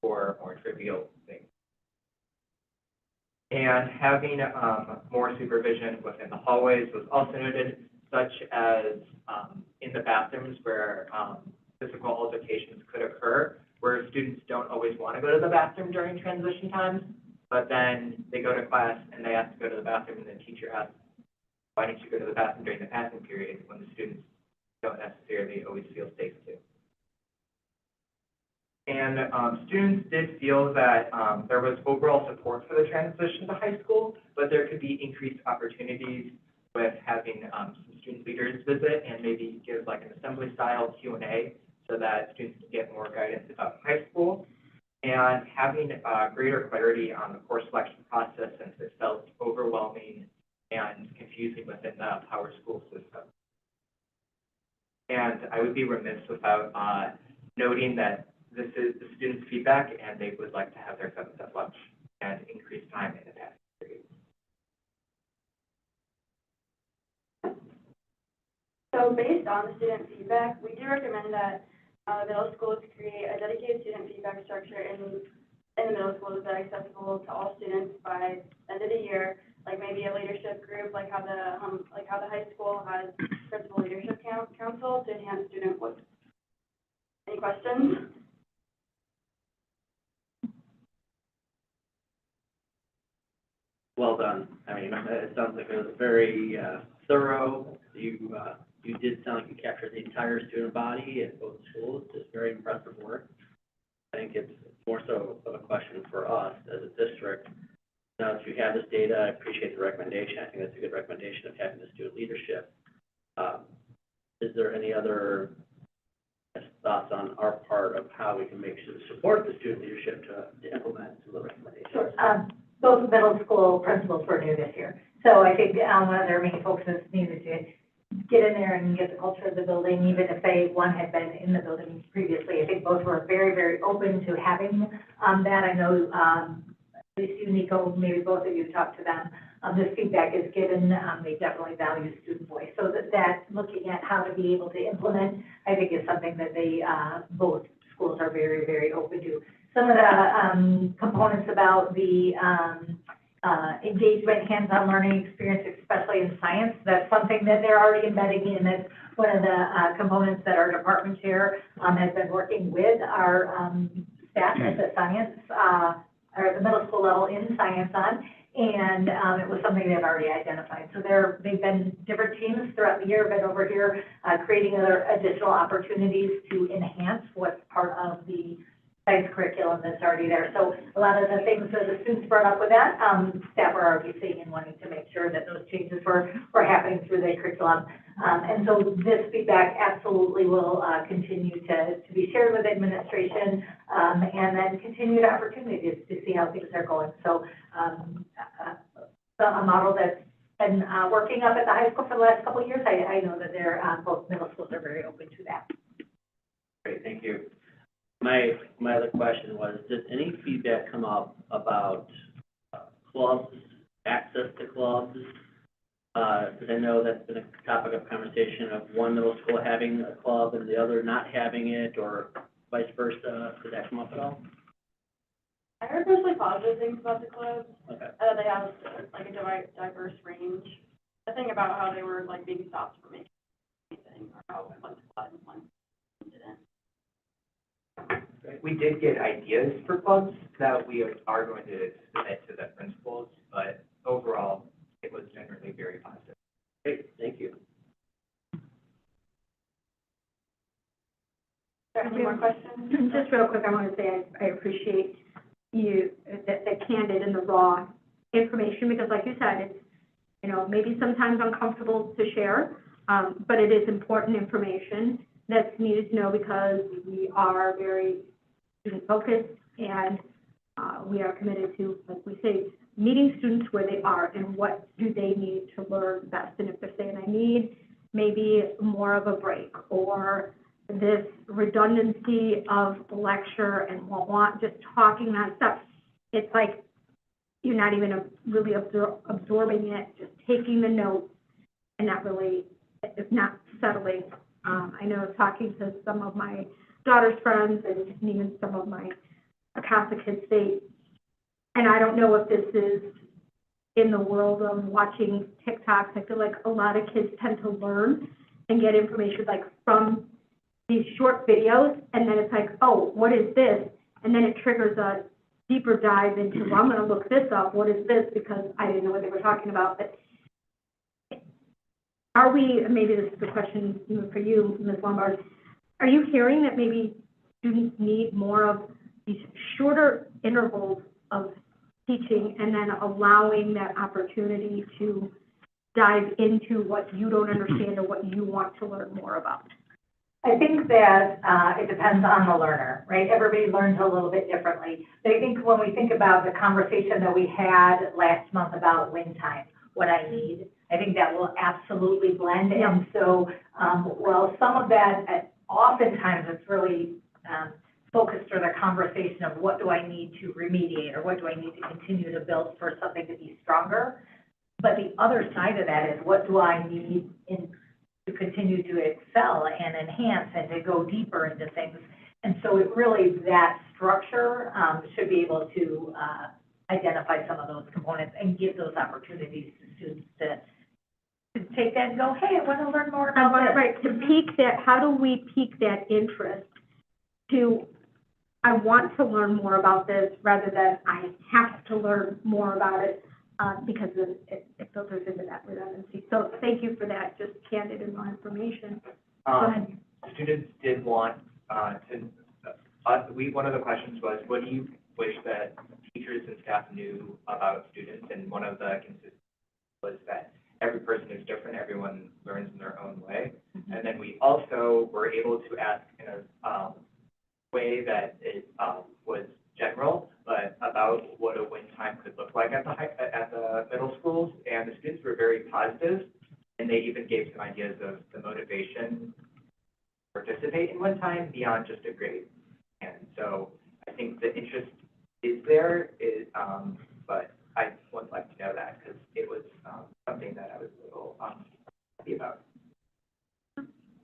for more trivial things. And having more supervision within the hallways was also noted. such as in the bathrooms where physical altercations could occur, where students don't always want to go to the bathroom during transition times, but then they go to class and they have to go to the bathroom, and the teacher asks, why don't you go to the bathroom during the passing period, when the students don't necessarily always feel safe to. And students did feel that there was overall support for the transition to high school, but there could be increased opportunities with having some student leaders visit and maybe give like an assembly style Q&A so that students can get more guidance about high school, and having greater clarity on the course selection process, since it felt overwhelming and confusing within the Power School system. And I would be remiss without noting that this is the students' feedback, and they would like to have their 7-step lunch and increase time in the passing period. So based on the student feedback, we do recommend that middle schools create a dedicated student feedback structure in the middle schools that are accessible to all students by the end of the year, like maybe a leadership group, like how the high school has principal leadership council to enhance student voice. Any questions? Well done. I mean, it sounds like it was very thorough. You did sound like you captured the entire student body at both schools. Just very impressive work. I think it's more so of a question for us as a district. Now that you have this data, I appreciate the recommendation. I think that's a good recommendation of having the student leadership. Is there any other thoughts on our part of how we can make sure to support the student leadership to implement some of the recommendations? Sure. Both middle school principals were new this year. So I think one of their main focuses needed to get in there and get the culture of the building, even if one had been in the building previously. I think both were very, very open to having that. I know, at least you, Nico, maybe both of you talked to them. This feedback is given. They definitely value student voice. So that looking at how to be able to implement, I think is something that they, both schools are very, very open to. Some of the components about the engagement, hands-on learning experience, especially in science, that's something that they're already embedding in. That's one of the components that our department chair has been working with our staff at the science, or at the middle school level in science on. And it was something they've already identified. So they've been different teams throughout the year, been over here creating other additional opportunities to enhance what's part of the science curriculum that's already there. So a lot of the things that the students brought up with that, staff are already seeing and wanting to make sure that those changes were happening through the curriculum. And so this feedback absolutely will continue to be shared with administration, and then continued opportunities to see how things are going. So a model that's been working up at the high school for the last couple of years, I know that they're both middle schools are very open to that. Great, thank you. My other question was, did any feedback come up about clubs, access to clubs? Because I know that's been a topic of conversation of one middle school having a club and the other not having it, or vice versa. Did that come up at all? I heard mostly positive things about the clubs. Okay. They have like a diverse range. The thing about how they were like being stopped from making anything, or how one club and one didn't. We did get ideas for clubs that we are going to submit to the principals, but overall, it was generally very positive. Great, thank you. Any more questions? Just real quick, I want to say I appreciate you, the candid and the raw information, because like you said, it's, maybe sometimes uncomfortable to share, but it is important information that's needed to know, because we are very student-focused, and we are committed to, like we say, meeting students where they are and what do they need to learn best. And if they're saying, I need maybe more of a break, or this redundancy of lecture and want just talking nonstop, it's like you're not even really absorbing it, just taking the notes and not really, it's not settling. I know talking to some of my daughter's friends and even some of my CASA kids, and I don't know if this is in the world of watching TikToks. I feel like a lot of kids tend to learn and get information like from these short videos, and then it's like, oh, what is this? And then it triggers a deeper dive into, well, I'm going to look this up. What is this? Because I didn't know what they were talking about. But are we, maybe this is a question for you, Ms. Lombard, are you hearing that maybe students need more of these shorter intervals of teaching and then allowing that opportunity to dive into what you don't understand or what you want to learn more about? I think that it depends on the learner, right? Everybody learns a little bit differently. But I think when we think about the conversation that we had last month about win time, what I need, I think that will absolutely blend. Yeah. And so, well, some of that, oftentimes it's really focused for the conversation of what do I need to remediate or what do I need to continue to build for something to be stronger. But the other side of that is what do I need to continue to excel and enhance and to go deeper into things. And so it really, that structure should be able to identify some of those components and give those opportunities to students to take that and go, hey, I want to learn more about this. Right, to pique that, how do we pique that interest to, I want to learn more about this rather than I have to learn more about it, because it filters into that redundancy. So thank you for that, just candid and raw information. Go ahead. Students did want one of the questions was, what do you wish that teachers and staff knew about students? And one of the consistencies was that every person is different, everyone learns in their own way. Mm-hmm. And then we also were able to ask in a way that it was general, but about what a win time could look like at the middle schools. And the students were very positive, and they even gave some ideas of the motivation to participate in win time beyond just a grade. And so I think the interest is there, but I would like to know that because it was something that I was a little happy about.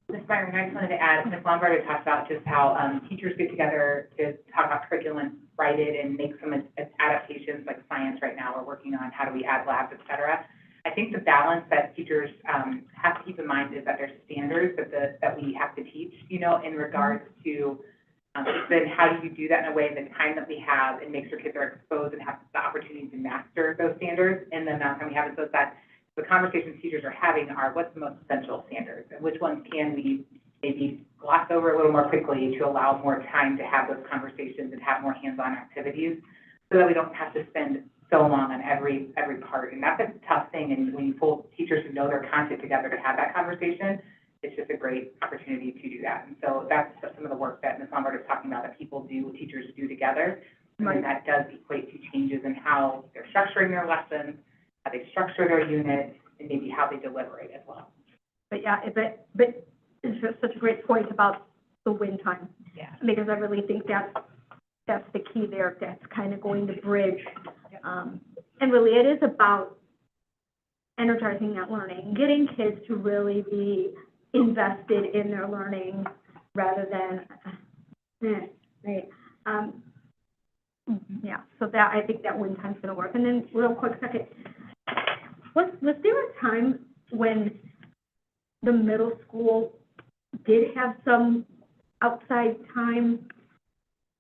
Ms. Byron, I just wanted to add, Ms. Lombard had talked about just how teachers get together to talk about curriculum, write it, and make some adaptations, like science right now we're working on, how do we add labs, et cetera. I think the balance that teachers have to keep in mind is that there's standards that we have to teach, you know, in regards to then how do you do that in a way in the time that we have and make sure kids are exposed and have the opportunity to master those standards in the amount of time we have. And so it's that the conversations teachers are having are what's the most essential standards and which ones can we maybe gloss over a little more quickly to allow more time to have those conversations and have more hands-on activities so that we don't have to spend so long on every part. And that's a tough thing. And when you pull teachers who know their content together to have that conversation, it's just a great opportunity to do that. And so that's some of the work that Ms. Lombard is talking about that teachers do together. Right. And that does equate to changes in how they're structuring their lessons, how they structure their unit, and maybe how they deliver it as well. But yeah, but it's just such a great point about the win time. Yeah. Because I really think that's the key there. That's kind of going to bridge. And really, it is about energizing that learning, getting kids to really be invested in their learning rather than, right? Yeah, so that, I think that win time's going to work. And then real quick second, was there a time when the middle school did have some outside time?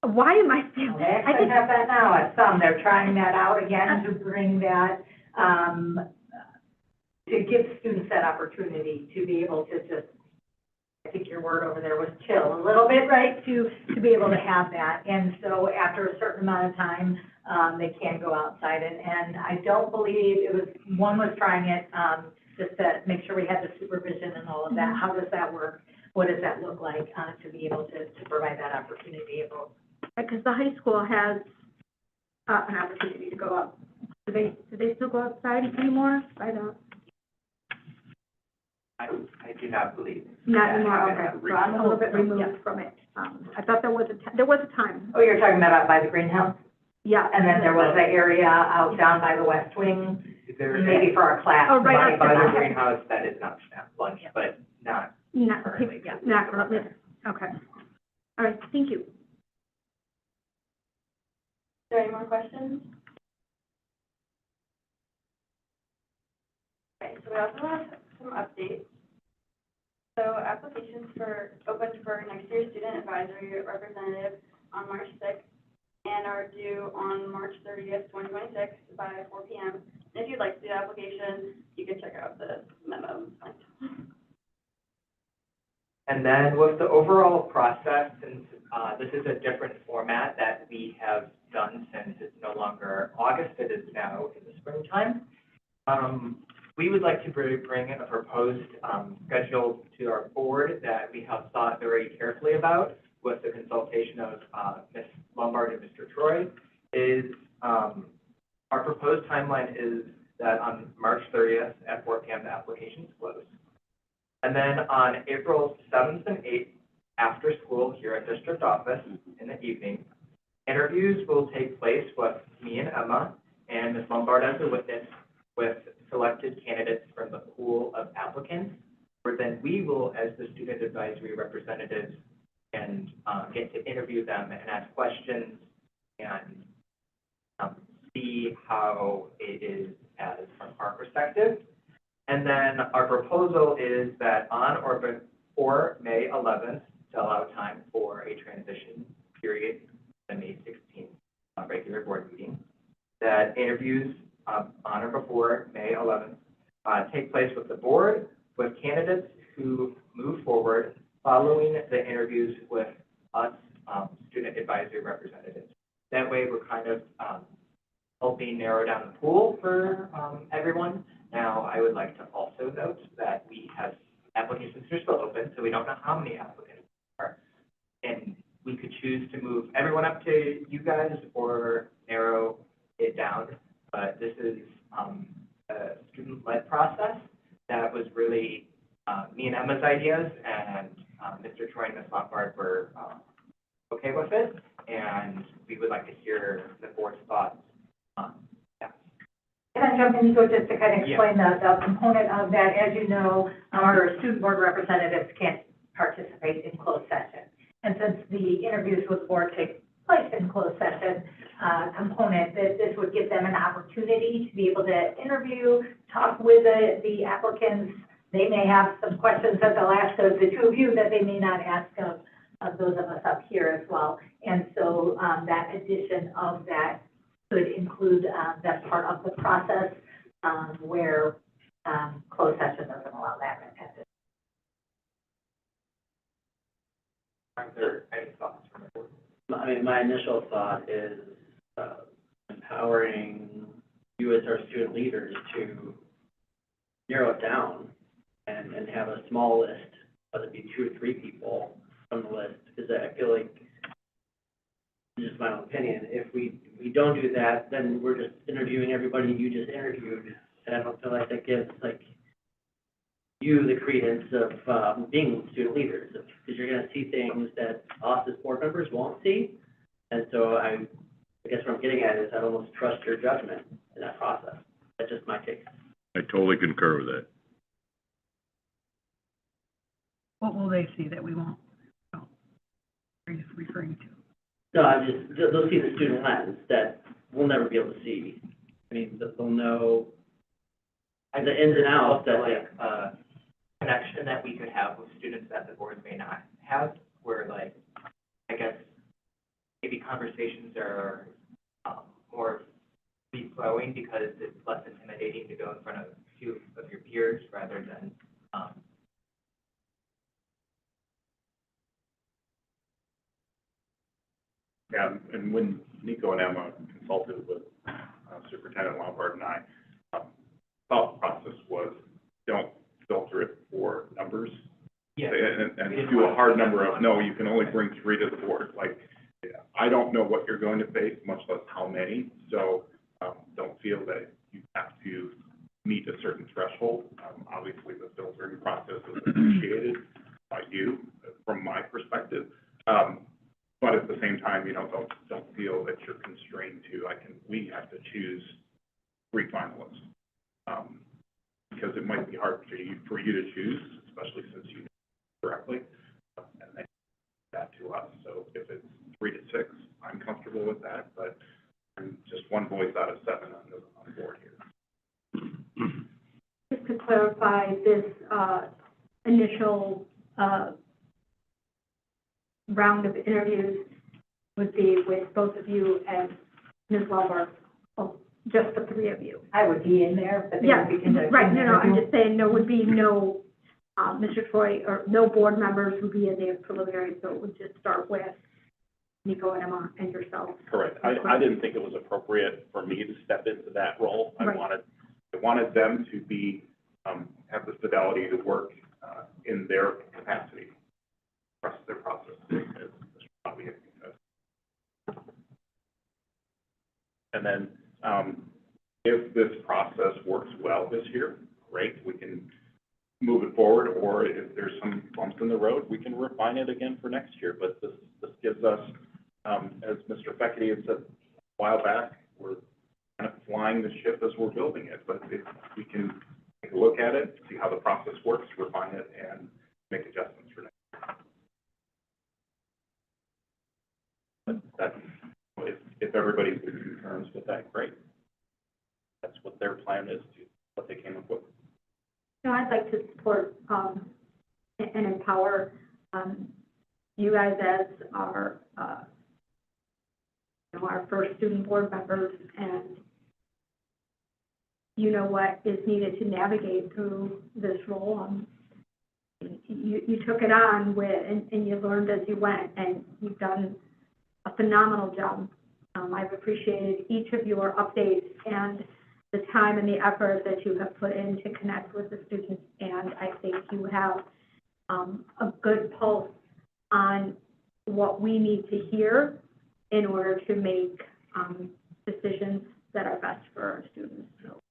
Why am I feeling? They actually have that now at some. They're trying that out again to bring that, to give students that opportunity to be able to just, I think your word over there was chill a little bit, right? To be able to have that. And so after a certain amount of time, they can go outside. And I don't believe one was trying it, just to make sure we had the supervision and all of that. How does that work? What does that look like to be able to provide that opportunity? Because the high school has an opportunity to go out. Do they still go outside anymore? I don't. I do not believe. Not anymore, okay. So I'm a little bit removed from it. I thought there was a time. Oh, you're talking about out by the greenhouse? Yeah. And then there was the area out down by the west wing, maybe for our class. Oh, right. By the greenhouse, that is not snack lunch, but not currently. Not currently. Okay. All right, thank you. Is there any more questions? we also have some updates. So applications opened for next year's student advisory representative on March 6th and are due on March 30th, 2026 by 4 p.m. And if you'd like to do the application, you can check out the memo. And then with the overall process, since this is a different format that we have done since it's no longer August, it is now in the springtime, we would like to bring a proposed schedule to our board that we have thought very carefully about with the consultation of Ms. Lombard and Mr. Troy. Our proposed timeline is that on March 30th at 4 p.m. the applications close. And then on April 7th and 8th, after school here at district office in the evening, interviews will take place with me and Emma and Ms. Lombard as a witness with selected candidates from the pool of applicants, where then we will, as the student advisory representatives, and get to interview them and ask questions and see how it is as from our perspective. And then our proposal is that on or before May 11th, to allow time for a transition period, the May 16th regular board meeting, that interviews on or before May 11th take place with the board, with candidates who move forward following the interviews with us, student advisory representatives. That way we're kind of helping narrow down the pool for everyone. Now, I would like to also note that we have applications that are still open, so we don't know how many applicants there are. And we could choose to move everyone up to you guys or narrow it down. But this is a student-led process that was really me and Emma's ideas, and Mr. Troy and Ms. Lombard were okay with it, and we would like to hear the board's thoughts on that. Can I jump in, Nico, just to kind of explain the component of that? As you know, our student board representatives can't participate in closed session. And since the interviews with the board take place in closed session component, that this would give them an opportunity to be able to interview, talk with the applicants. They may have some questions that they'll ask of the two of you that they may not ask of those of us up here as well. And so that addition of that could include that part of the process where closed session doesn't allow that. Are there any thoughts from the board? I mean, my initial thought is empowering you as our student leaders to narrow it down and have a small list, whether it be 2 or 3 people from the list, because I feel like, just my own opinion, if we don't do that, then we're just interviewing everybody you just interviewed, and I don't feel like that gives, like, you the credence of being student leaders, because you're going to see things that us as board members won't see. And so I guess what I'm getting at is I almost trust your judgment in that process. That's just my take. I totally concur with that. What will they see that we won't? Oh, are you referring to? No, they'll see the student lens that we'll never be able to see. I mean, they'll know the ins and outs that like connection that we could have with students that the board may not have, where, like, I guess maybe conversations are more free flowing because it's less intimidating to go in front of a few of your peers rather than Yeah, and when Nico and Emma consulted with Superintendent Lombard and I, thought process was don't filter it for numbers. Yeah. And do a hard number of, no, you can only bring 3 to the board. Like, I don't know what you're going to face, much less how many. So don't feel that you have to meet a certain threshold. Obviously, the filtering process is appreciated by you, from my perspective. But at the same time, don't feel that you're constrained to, we have to choose 3 finalists. Because it might be hard for you to choose, especially since you know directly, and they that to us. So if it's 3 to 6, I'm comfortable with that, but I'm just 1 voice out of 7 on the board here. Just to clarify, this, initial, round of interviews would be with both of you and Ms. Lombard, just the three of you? I would be in there, but they Yeah, would be conducting right, no, the I'm interview. just saying, there would be no, Mr. Troy, or no board members would be in the preliminary, so it would just start with Nico and Emma and yourself. Correct. I didn't think it was appropriate for me to step into that role. I Right. wanted them to be, have the fidelity to work, in their capacity, trust their process, as Mr. Bobby had confessed. And then, if this process works well this year, great, we can move it forward, or if there's some bumps in the road, we can refine it again for next year. But this gives us, as Mr. Feckety had said a while back, we're kind of flying the ship as we're building it. But if we can take a look at it, see how the process works, refine it, and make adjustments for next year. But that's, if everybody's in terms with that, great. That's what their plan is, to what they came up with. No, I'd like to support, and empower, you guys as our, our first student board members, and you know what is needed to navigate through this role. You took it on and you learned as you went, and you've done a phenomenal job. I've appreciated each of your updates and the time and the effort that you have put in to connect with the students, and I think you have a good pulse on what we need to hear in order to make decisions that are best for our students. So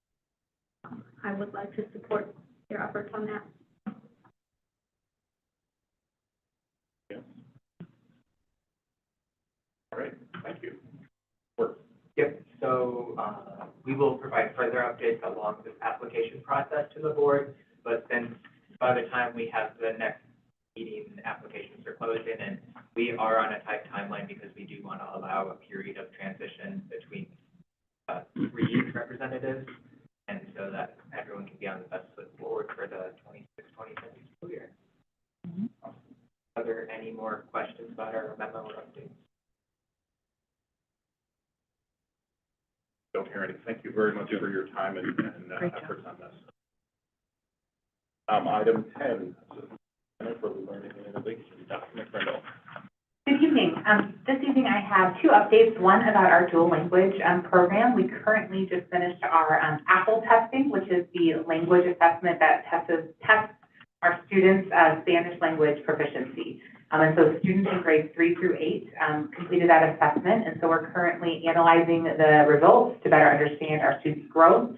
I would like to support your efforts on that. Yes. All right, thank you. Yep, so, we will provide further updates along this application process to the board, but then by the time we have the next meeting, applications are closed in, and we are on a tight timeline because we do want to allow a period of transition between, 3 youth representatives, and so that everyone can be on the best foot forward for the 26-27 school year. Are there any more questions about our memo or updates? Don't hear any. Thank you very much for your time and efforts on this. Item 10, Center for Learning and Innovation, Dr. McCrindle. Good evening. This evening I have two updates. One about our dual language program. We currently just finished our APPLE testing, which is the language assessment that tests our students' Spanish language proficiency. And so students in grades 3 through 8 completed that assessment, and so we're currently analyzing the results to better understand our students' growth.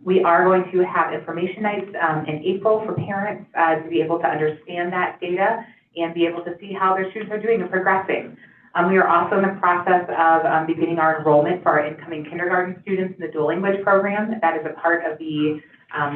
We are going to have information nights in April for parents to be able to understand that data and be able to see how their students are doing and progressing. We are also in the process of beginning our enrollment for our incoming kindergarten students in the dual language program. That is a part of the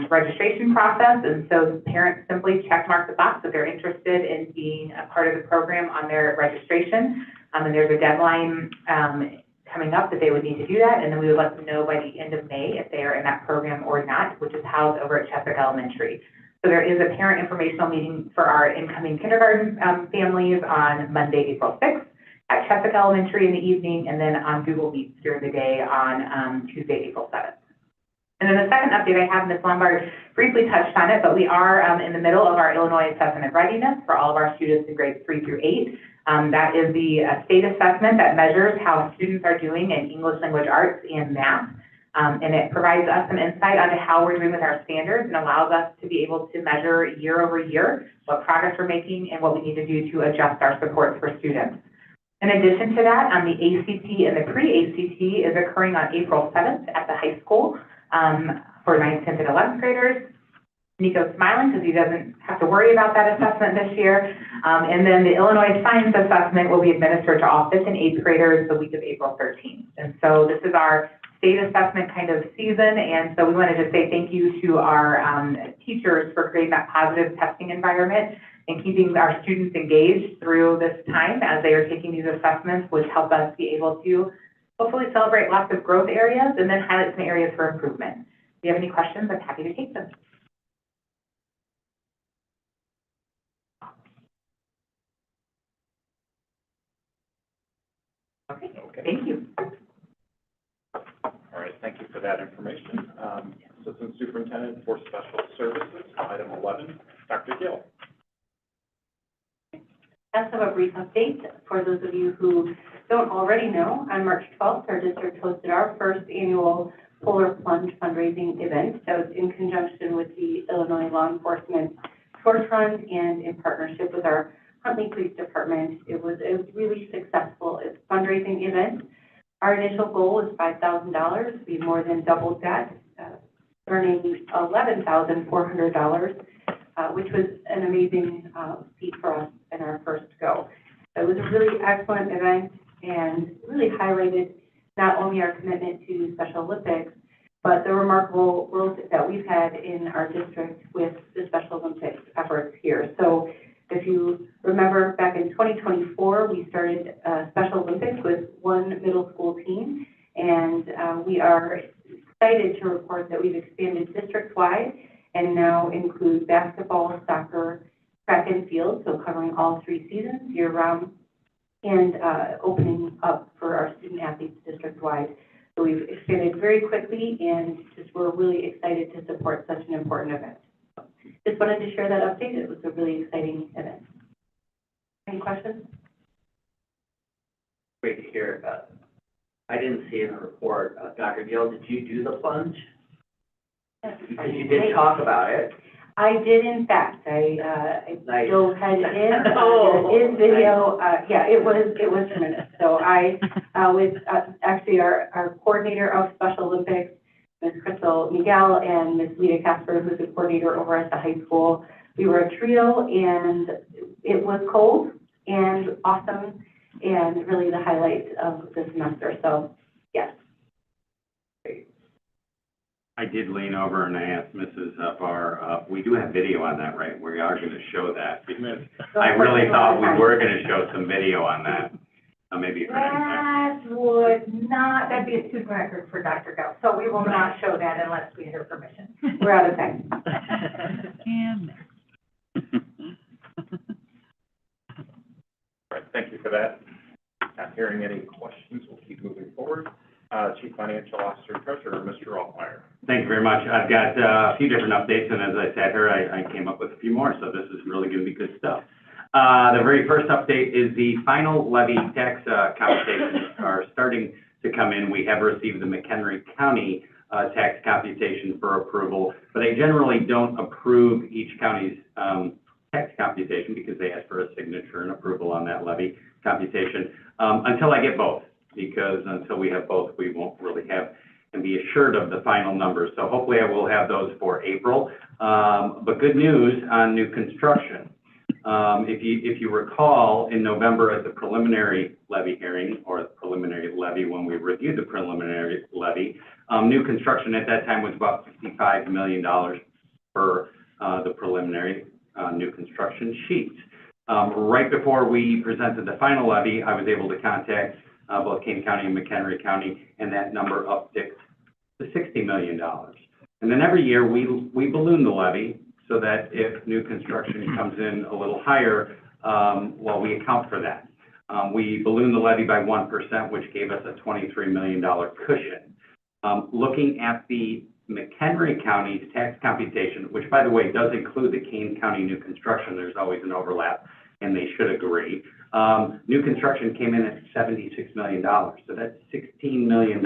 registration process, and so parents simply check mark the box if they're interested in being a part of the program on their registration. And there's a deadline coming up that they would need to do that, and then we would let them know by the end of May if they are in that program or not, which is housed over at Chesapeake Elementary. So there is a parent informational meeting for our incoming kindergarten families on Monday, April 6th at Chesapeake Elementary in the evening, and then on Google Meets during the day on Tuesday, April 7th. And then the second update I have, Ms. Lombard briefly touched on it, but we are in the middle of our Illinois Assessment of Readiness for all of our students in grades 3 through 8. That is the state assessment that measures how students are doing in English language arts and math. And it provides us some insight onto how we're doing with our standards and allows us to be able to measure year over year what progress we're making and what we need to do to adjust our supports for students. In addition to that, the ACT and the pre-ACT is occurring on April 7th at the high school for 9th, 10th, and 11th graders. Nico's smiling because he doesn't have to worry about that assessment this year. And then the Illinois Science Assessment will be administered to all 5th and 8th graders the week of April 13th. And so this is our state assessment kind of season, and so we wanted to say thank you to our teachers for creating that positive testing environment and keeping our students engaged through this time as they are taking these assessments, which help us be able to hopefully celebrate lots of growth areas and then highlight some areas for improvement. If you have any questions, I'm happy to take them. Okay. Thank you. All right, thank you for that information. Assistant Superintendent for Special Services, item 11, Dr. Gill. Just have a brief update for those of you who don't already know. On March 12th, our district hosted our first annual Polar Plunge fundraising event. That was in conjunction with the Illinois Law Enforcement Torch Run and in partnership with our Huntley Police Department. It was a really successful fundraising event. Our initial goal was $5,000. We more than doubled that, earning $11,400, which was an amazing feat for us in our first go. It was a really excellent event and really highlighted not only our commitment to Special Olympics, but the remarkable growth that we've had in our district with the Special Olympics efforts here. So if you remember, back in 2024, we started Special Olympics with one middle school team, and we are excited to report that we've expanded district-wide and now include basketball, soccer, track and field, so covering all 3 seasons year-round, and opening up for our student athletes district-wide. So we've expanded very quickly, and just we're really excited to support such an important event. Just wanted to share that update. It was a really exciting event. Any questions? Great to hear. I didn't see in the report, Dr. Gill, did you do the plunge? Yes. Because you did talk about it. I did, in fact. I Nice. dove head in. Oh, There is video. Yeah, it was tremendous. So I, with actually our coordinator of Special Olympics, Ms. Crystal Miguel, and Ms. Lita Casper, who's the coordinator over at the high school, we were a trio, and it was cold and awesome, and really the highlight of the semester. So, yes. I did lean over and I asked Mrs. Barr, we do have video on that, right? We are going to show that because I really thought we were going to show some video on that. Maybe for next time. That would not, that'd be a student record for Dr. Gell, so we will not show that unless we get her permission. We're out of time. And All right, thank you for that. Not hearing any questions, we'll keep moving forward. Chief Financial Officer Treasurer, Mr. Altmeyer. Thank you very much. I've got a few different updates, and as I said here, I came up with a few more, so this is really going to be good stuff. The very first update is the final levy tax computations are starting to come in. We have received the McHenry County tax computation for approval, but I generally don't approve each county's tax computation because they ask for a signature and approval on that levy computation until I get both, because until we have both, we won't really have and be assured of the final numbers. So hopefully I will have those for April. But good news on new construction. If you recall, in November at the preliminary levy hearing, or the preliminary levy when we reviewed the preliminary levy, new construction at that time was about $55 million for the preliminary new construction sheets. Right before we presented the final levy, I was able to contact both Kane County and McHenry County, and that number upticked to $60 million. And then every year we balloon the levy so that if new construction comes in a little higher, well, we account for that. We ballooned the levy by 1%, which gave us a $23 million cushion. Looking at the McHenry County's tax computation, which by the way does include the Kane County new construction, there's always an overlap, and they should agree. New construction came in at $76 million, so that's $16 million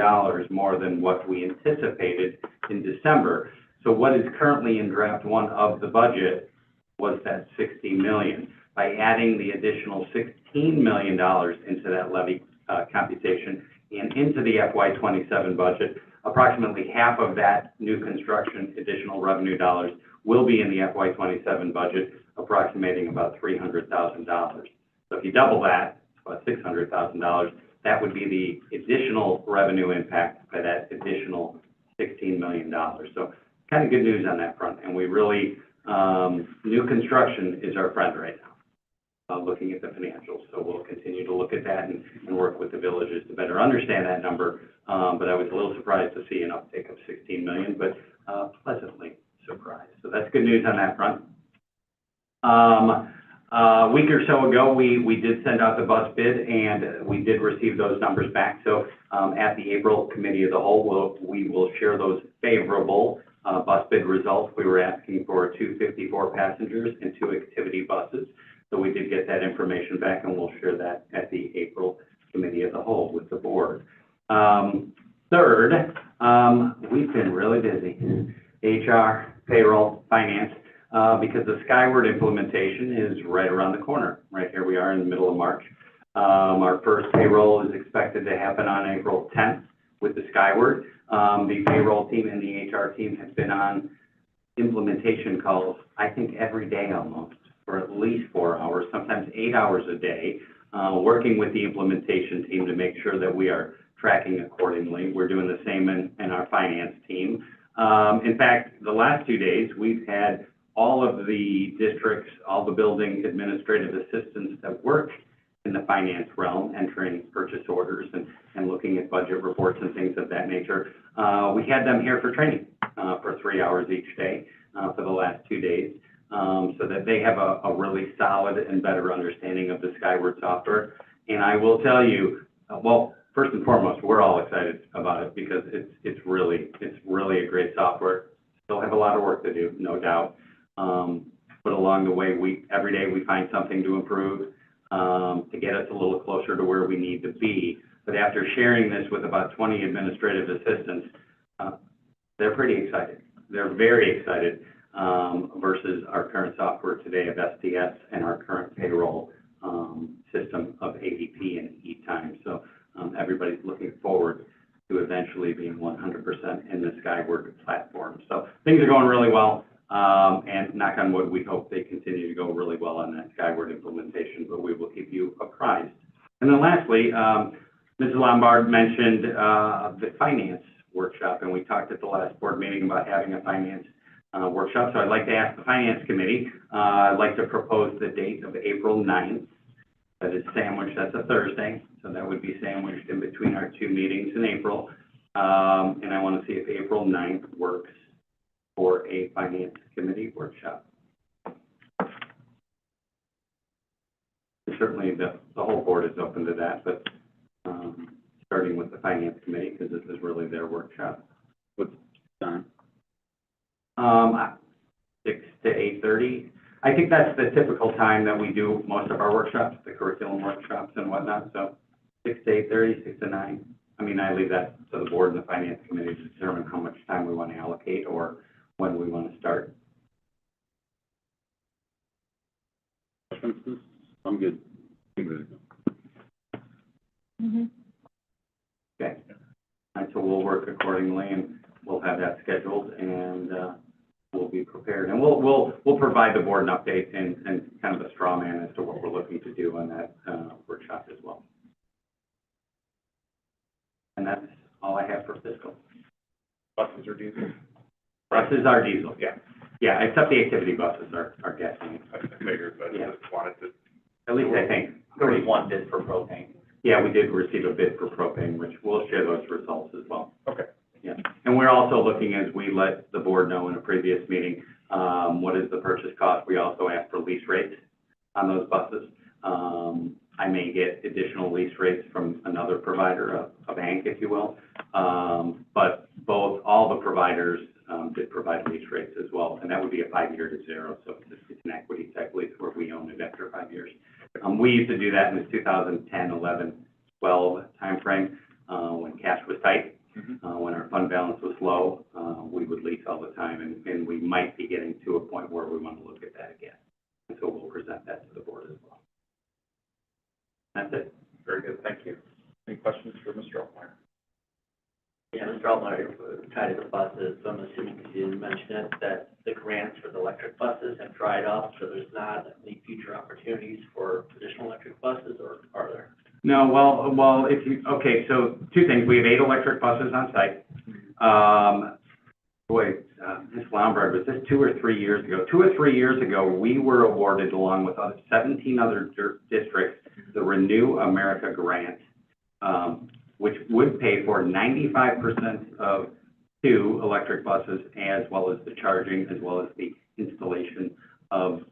more than what we anticipated in December. So what is currently in draft 1 of the budget was that $60 million. By adding the additional $16 million into that levy computation and into the FY27 budget, approximately half of that new construction additional revenue dollars will be in the FY27 budget, approximating about $300,000. So if you double that, about $600,000, that would be the additional revenue impact by that additional $16 million. So kind of good news on that front. And we really, new construction is our friend right now, looking at the financials. So we'll continue to look at that and work with the villages to better understand that number. But I was a little surprised to see an uptick of $16 million, but pleasantly surprised. So that's good news on that front. A week or so ago, we did send out the bus bid, and we did receive those numbers back. So at the April Committee of the Whole, we will share those favorable bus bid results. We were asking for 254 passengers and 2 activity buses. So we did get that information back, and we'll share that at the April Committee of the Whole with the board. Third, we've been really busy. HR, payroll, finance, because the Skyward implementation is right around the corner. Right here we are in the middle of March. Our first payroll is expected to happen on April 10th with the Skyward. The payroll team and the HR team have been on implementation calls, I think every day almost, for at least 4 hours, sometimes 8 hours a day, working with the implementation team to make sure that we are tracking accordingly. We're doing the same in our finance team. In fact, the last 2 days, we've had all of the districts, all the building administrative assistants that work in the finance realm, entering purchase orders and looking at budget reports and things of that nature. We had them here for training for 3 hours each day for the last 2 days, so that they have a really solid and better understanding of the Skyward software. And I will tell you, well, first and foremost, we're all excited about it because it's really a great software. Still have a lot of work to do, no doubt. But along the way, every day we find something to improve, to get us a little closer to where we need to be. But after sharing this with about 20 administrative assistants, they're pretty excited. They're very excited, versus our current software today of STS and our current payroll system of ADP and E-Time. So everybody's looking forward to eventually being 100% in the Skyward platform. So things are going really well. And knock on wood, we hope they continue to go really well on that Skyward implementation, but we will keep you apprised. And then lastly, Mrs. Lombard mentioned the finance workshop, and we talked at the last board meeting about having a finance workshop. So I'd like to ask the Finance Committee, I'd like to propose the date of April 9th. That is sandwiched, that's a Thursday, so that would be sandwiched in between our 2 meetings in April. And I want to see if April 9th works for a Finance Committee workshop. Certainly the whole board is open to that, but starting with the Finance Committee, because this is really their workshop. What's time? 6 to 8:30. I think that's the typical time that we do most of our workshops, the curriculum workshops and whatnot. So 6 to 8:30, 6 to 9. I mean, I leave that to the board and the Finance Committee to determine how much time we want to allocate or when we want to start. Questions? I'm good. Mm-hmm. Okay. And so we'll work accordingly, and we'll have that scheduled, and we'll be prepared. And we'll provide the board an update and kind of a straw man as to what we're looking to do on that workshop as well. And that's all I have for fiscal. Buses or diesel? Buses are diesel. Yeah. Yeah, except the activity buses are gasoline. I figured, but Yeah. just wanted to. At least I think. There was one bid for propane. Yeah, we did receive a bid for propane, which we'll share those results as well. Okay. Yeah, and we're also looking, as we let the board know in a previous meeting, what is the purchase cost? We also asked for lease rates on those buses. I may get additional lease rates from another provider, a bank, if you will. But all the providers did provide lease rates as well, and that would be a 5-year to 0. So it's an equity type lease where we own it after 5 years. We used to do that in the 2010, 11, 12 timeframe, when cash was tight. When our fund balance was low, we would lease all the time, and we might be getting to a point where we want to look at that again. And so we'll present that to the board as well. That's it. Very good, thank you. Any questions for Mr. Altmeyer? Yeah, Mr. Altmeyer, tied to the buses, so I'm assuming, because you didn't mention it, that the grants for the electric buses have dried up, so there's not any future opportunities for additional electric buses, or are there? No, well, okay, so 2 things. We have 8 electric buses on site. Ms. Lombard, was this 2 or 3 years ago? 2 or 3 years ago, we were awarded, along with 17 other districts, the Renew America grant, which would pay for 95% of 2 electric buses, as well as the charging, as well as the installation of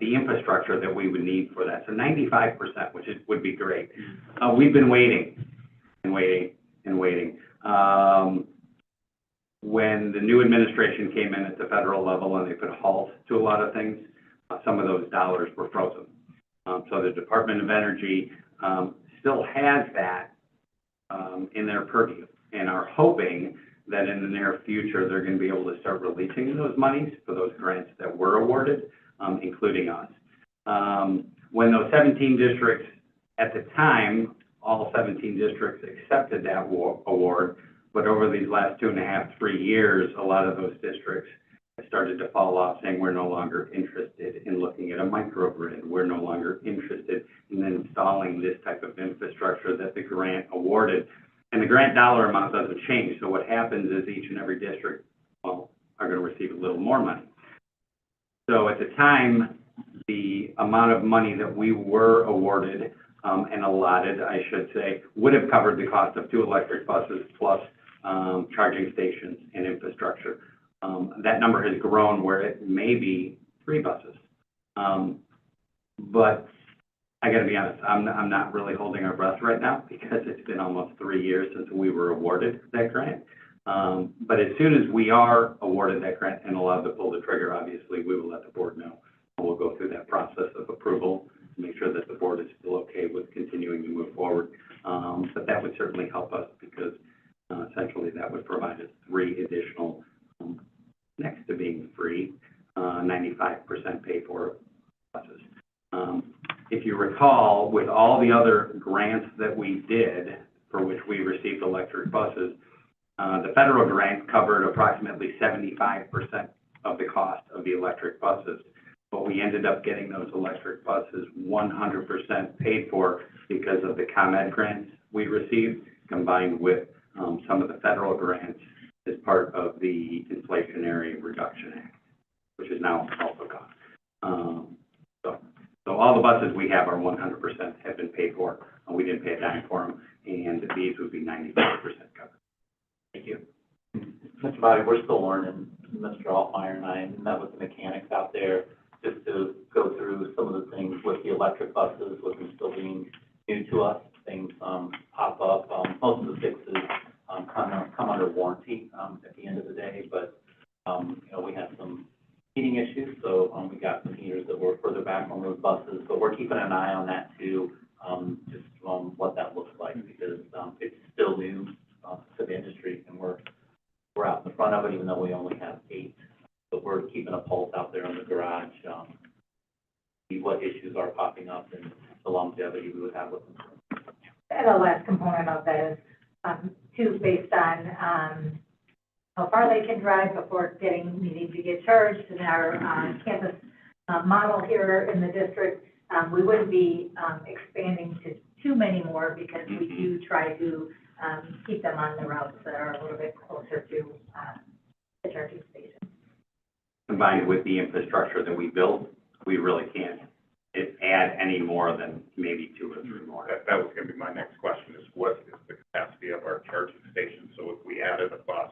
the infrastructure that we would need for that. So 95%, which would be great. We've been waiting and waiting and waiting. When the new administration came in at the federal level and they put a halt to a lot of things, some of those dollars were frozen. So the Department of Energy still has that in their purview and are hoping that in the near future, they're going to be able to start releasing those monies for those grants that were awarded, including us. When those 17 districts, at the time, all 17 districts accepted that award, but over these last 2.5, 3 years, a lot of those districts have started to fall off, saying we're no longer interested in looking at a microgrid. We're no longer interested in installing this type of infrastructure that the grant awarded. And the grant dollar amount doesn't change. So what happens is each and every district, well, are going to receive a little more money. So at the time, the amount of money that we were awarded and allotted, I should say, would have covered the cost of 2 electric buses plus charging stations and infrastructure. That number has grown where it may be 3 buses. But I got to be honest, I'm not really holding our breath right now because it's been almost 3 years since we were awarded that grant. But as soon as we are awarded that grant and allowed to pull the trigger, obviously, we will let the board know. And we'll go through that process of approval to make sure that the board is still okay with continuing to move forward. But that would certainly help us because essentially that would provide us 3 additional, next to being free, 95% paid for buses. If you recall, with all the other grants that we did, for which we received electric buses, the federal grant covered approximately 75% of the cost of the electric buses. But we ended up getting those electric buses 100% paid for because of the ComEd grants we received, combined with some of the federal grants as part of the Inflationary Reduction Act, which is now also gone. So all the buses we have are 100% have been paid for. We didn't pay a dime for them, and these would be 95% covered. Thank you. Mr. Bobby, we're still learning. Mr. Altmeyer and I met with the mechanics out there just to go through some of the things with the electric buses, with them still being new to us. Things pop up. Most of the fixes come under warranty at the end of the day, but we had some heating issues, so we got some heaters that were further back on those buses, but we're keeping an eye on that too, just what that looks like, because it's still new to the industry, and we're out in the front of it, even though we only have 8. But we're keeping a pulse out there in the garage, see what issues are popping up and the longevity we would have with them. And the last component of that is, too, based on, how far they can drive before needing to get charged in our, campus, model here in the district. We wouldn't be, expanding to too many more because we do try to, keep them on the routes that are a little bit closer to, the charging station. Combined with the infrastructure that we built, we really can't add any more than maybe 2 or 3 more. That was going to be my next question, is what is the capacity of our charging station? So if we added a bus,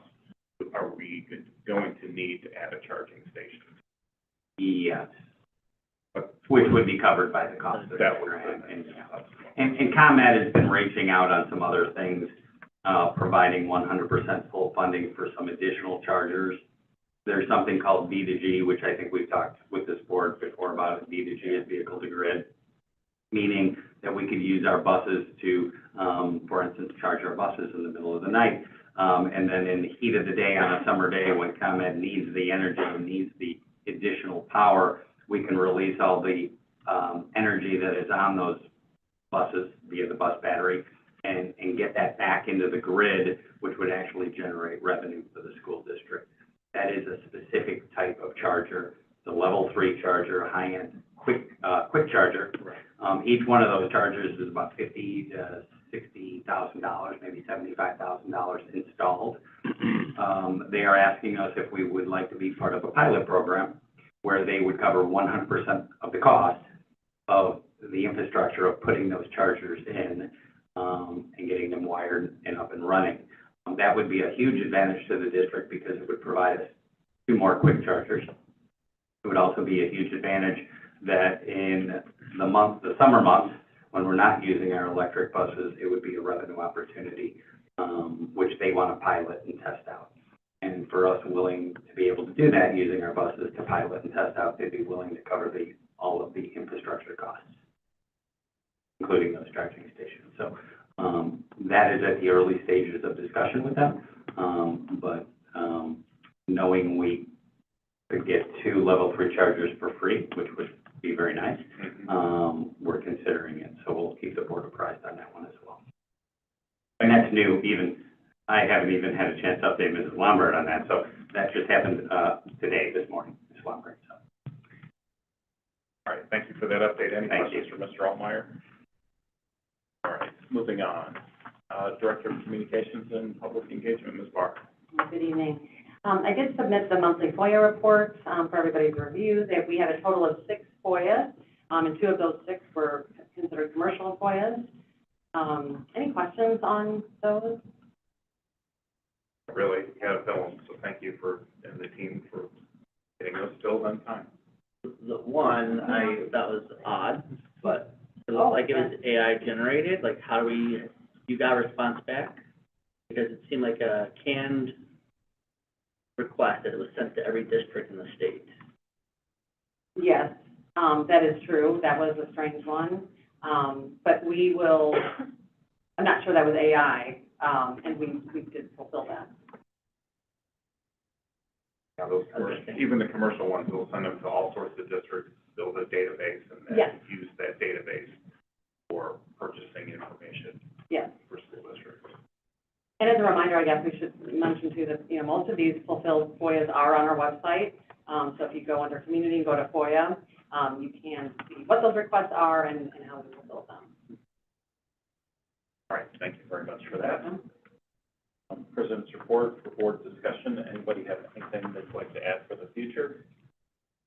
are we going to need to add a charging station? Yes. Which would be covered by the cost of that grant. And ComEd has been reaching out on some other things, providing 100% full funding for some additional chargers. There's something called V2G, which I think we've talked with this board before about. V2G is vehicle to grid, meaning that we could use our buses to, for instance, charge our buses in the middle of the night. And then in the heat of the day on a summer day when ComEd needs the energy and needs the additional power, we can release all the energy that is on those buses via the bus battery and get that back into the grid, which would actually generate revenue for the school district. That is a specific type of charger. It's a level 3 charger, a high-end quick charger. Right. Each one of those chargers is about $50,000 to $60,000, maybe $75,000 installed. They are asking us if we would like to be part of a pilot program where they would cover 100% of the cost of the infrastructure of putting those chargers in and getting them wired and up and running. That would be a huge advantage to the district because it would provide us 2 more quick chargers. It would also be a huge advantage that in the summer months, when we're not using our electric buses, it would be a revenue opportunity, which they want to pilot and test out. And for us willing to be able to do that using our buses to pilot and test out, they'd be willing to cover all of the infrastructure costs, including those charging stations. So that is at the early stages of discussion with them. But knowing we could get 2 level 3 chargers for free, which would be very nice, we're considering it. So we'll keep the board apprised on that one as well. And that's new, I haven't even had a chance to update Mrs. Lombard on that. So that just happened this morning, Ms. Lombard. So. All right, thank you for that update. Any Thank questions for Mr. Altmeyer? All right, moving on. Director of Communications and Public Engagement, Ms. Barr. Good evening. I did submit the monthly FOIA reports for everybody's review. That we had a total of 6 FOIAs, and 2 of those 6 were considered commercial FOIAs. Any questions on those? Really have them, so thank you and the team for getting those filled on time. The one I thought was odd, but it looked like it was AI generated. Like, how do you got a response back? Because it seemed like a canned request that it was sent to every district in the state. Yes, that is true. That was a strange one. But we will, I'm not sure that was AI, and we did fulfill that. Yeah, those even the commercial ones, we'll send them to all sorts of districts, build a database, and then use that database for purchasing information for school districts. And as a reminder, I guess we should mention too that, most of these fulfilled FOIAs are on our website. So if you go under community and go to FOIA, you can see what those requests are and how we fulfill them. All right, thank you very much for that. President's report for board discussion. Anybody have anything they'd like to add for the future?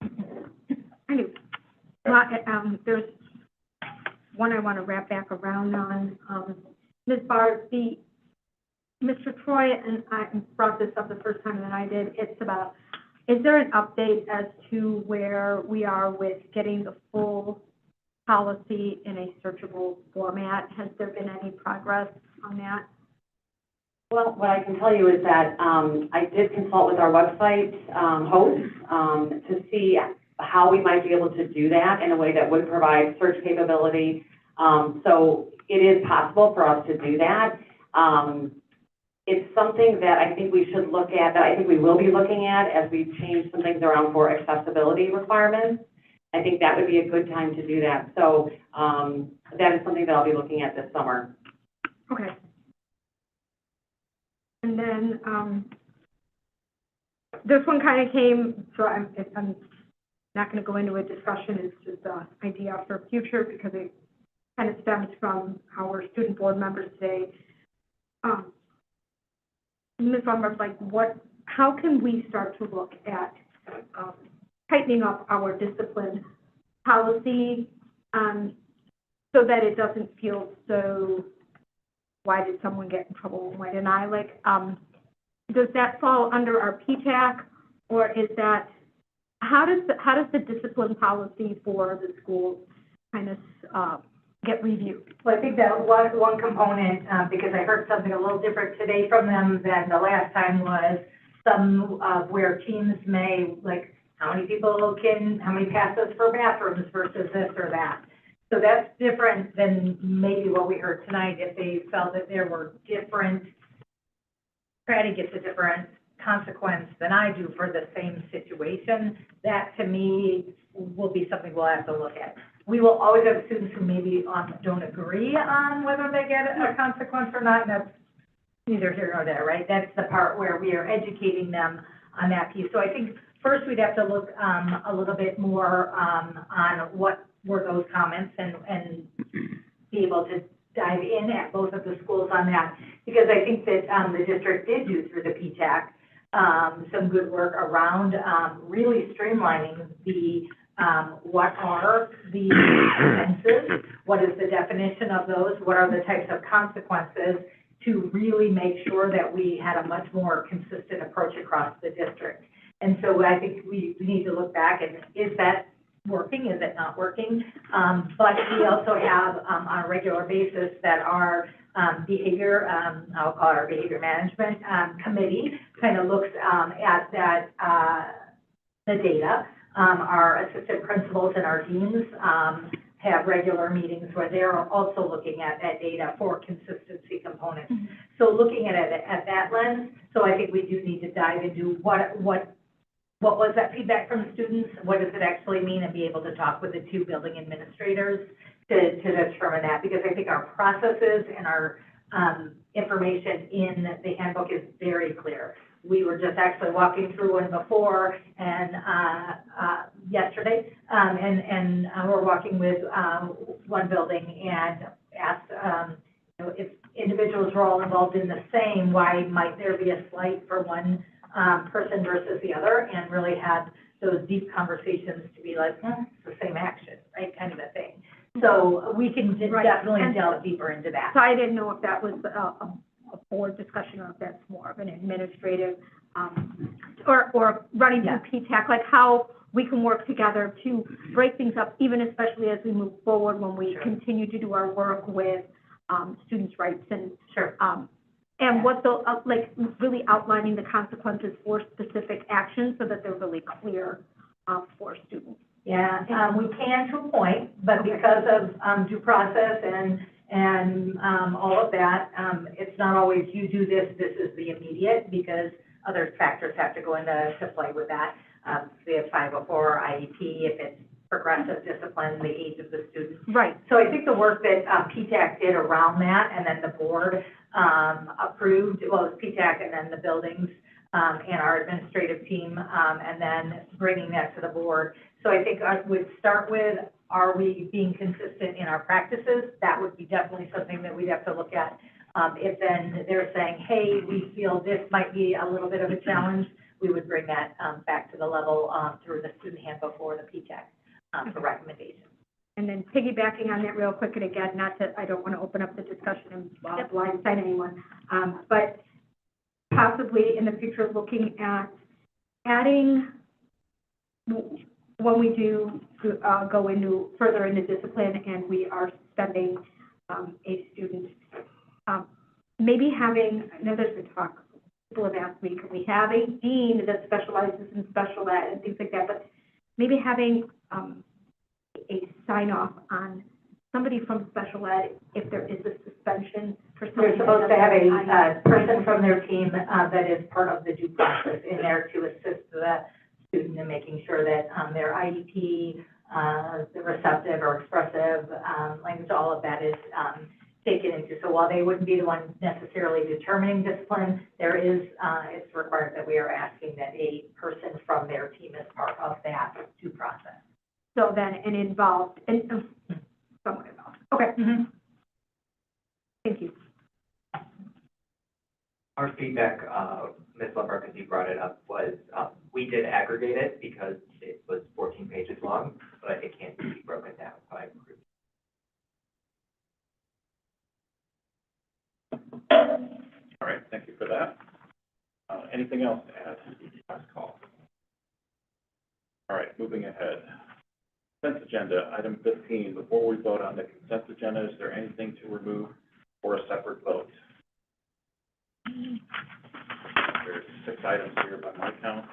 I do. Well, there's one I want to wrap back around on. Ms. Barr, Mr. Troy and I brought this up the first time that I did. It's about, is there an update as to where we are with getting the full policy in a searchable format? Has there been any progress on that? Well, what I can tell you is that I did consult with our website hosts to see how we might be able to do that in a way that would provide search capability. So it is possible for us to do that. It's something that I think we should look at, that I think we will be looking at as we change some things around for accessibility requirements. I think that would be a good time to do that. So that is something that I'll be looking at this summer. Okay. And then this one kind of came, so I'm not going to go into a discussion. It's just an idea for future because it kind of stems from our student board members today. Ms. Lombard's like, how can we start to look at tightening up our discipline policy so that it doesn't feel so, why did someone get in trouble and why didn't I? Like, does that fall under our PTAC, or is that, how does the discipline policy for the schools kind of get reviewed? Well, I think that one component, because I heard something a little different today from them than the last time, was some where teams may, like, how many passes for bathrooms versus this or that. So that's different than maybe what we heard tonight, if they felt that there were different, Patty gets a different consequence than I do for the same situation. That, to me, will be something we'll have to look at. We will always have students who maybe don't agree on whether they get a consequence or not, and that's neither here nor there, right? That's the part where we are educating them on that piece. So I think first we'd have to look a little bit more on what were those comments and be able to dive in at both of the schools on that. Because I think that the district did do through the PTAC some good work around really streamlining the what are the offenses, what is the definition of those, what are the types of consequences, to really make sure that we had a much more consistent approach across the district. And so I think we need to look back and is that working, is it not working? But we also have, on a regular basis, that our behavior, I'll call it our behavior management committee, kind of looks at that, the data. Our assistant principals and our deans have regular meetings where they're also looking at that data for consistency components. So looking at it at that lens, so I think we do need to dive into what was that feedback from the students? What does it actually mean? And be able to talk with the two building administrators to determine that, because I think our processes and our information in the handbook is very clear. We were just actually walking through one before and yesterday, and we're walking with one building and asked, you know, if individuals were all involved in the same, why might there be a slight for one person versus the other, and really had those deep conversations to be like, it's the same action, right, kind of a thing. So we can definitely delve deeper into that. So I didn't know if that was a board discussion or if that's more of an administrative, or running through PTAC, like how we can work together to break things up, even especially as we move forward when we continue to do our work with students' rights and and what the like really outlining the consequences for specific actions so that they're really clear for students. Yeah, we can to a point, but because of due process and all of that, it's not always you do this, this is the immediate, because other factors have to go into play with that. We have 504 IEP, if it's progressive discipline, the age of the student. Right. So I think the work that PTAC did around that, and then the board approved, well, it was PTAC and then the buildings and our administrative team, and then bringing that to the board. So I think I would start with, are we being consistent in our practices? That would be definitely something that we'd have to look at. If then they're saying, hey, we feel this might be a little bit of a challenge, we would bring that back to the level through the student handbook or the PTAC for recommendations. And then piggybacking on that real quick, and again, I don't want to open up the discussion and blindside anyone, but possibly in the future, looking at adding, when we do go further into discipline and we are suspending a student, maybe having, I know there's been talk, people have asked me, can we have a dean that specializes in special ed and things like that, but maybe having a sign-off on somebody from special ed if there is a suspension for somebody. They're supposed to have a person from their team that is part of the due process in there to assist the student in making sure that their IEP, the receptive or expressive language, all of that is taken into. So while they wouldn't be the one necessarily determining discipline, there is, it's required that we are asking that a person from their team is part of that due process. So then, and involved, and someone involved. Okay. Thank you. Our feedback, Ms. Lumber, because you brought it up, was we did aggregate it because it was 14 pages long, but it can't be broken down by group. All right, thank you for that. Anything else to add to the last call? All right, moving ahead. Consent agenda, item 15. Before we vote on the consent agenda, is there anything to remove for a separate vote? There's 6 items here by my count.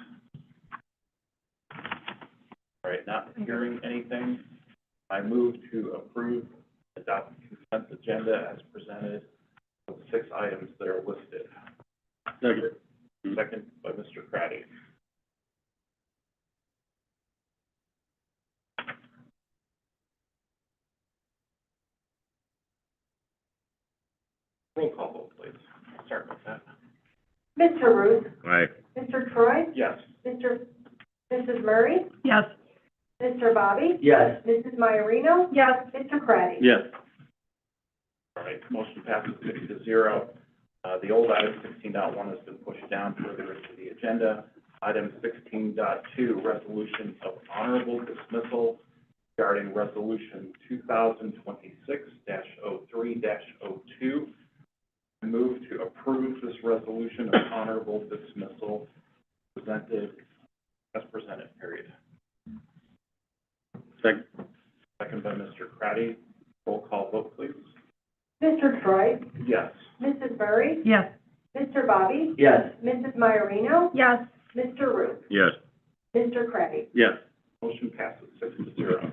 All right, not hearing anything, I move to approve, adopt the consent agenda as presented with 6 items that are listed. Second. Second by Mr. Craddy. Roll call vote, please. I'll start with that. Mr. Ruth? Aye. Mr. Troy? Yes. Mrs. Murray? Yes. Mr. Bobby? Yes. Mrs. Maiorino? Yes. Mr. Craddy? Yes. All right, motion passes 6-0. The old item 16.1 has been pushed down further into the agenda. Item 16.2, resolution of honorable dismissal regarding resolution 2026-03-02. I move to approve this resolution of honorable dismissal presented, as presented, period. Second. Second by Mr. Craddy. Roll call vote, please. Mr. Troy? Yes. Mrs. Murray? Yes. Mr. Bobby? Yes. Mrs. Maiorino? Yes. Mr. Ruth? Yes. Mr. Craddy? Yes. Motion passes 6-0.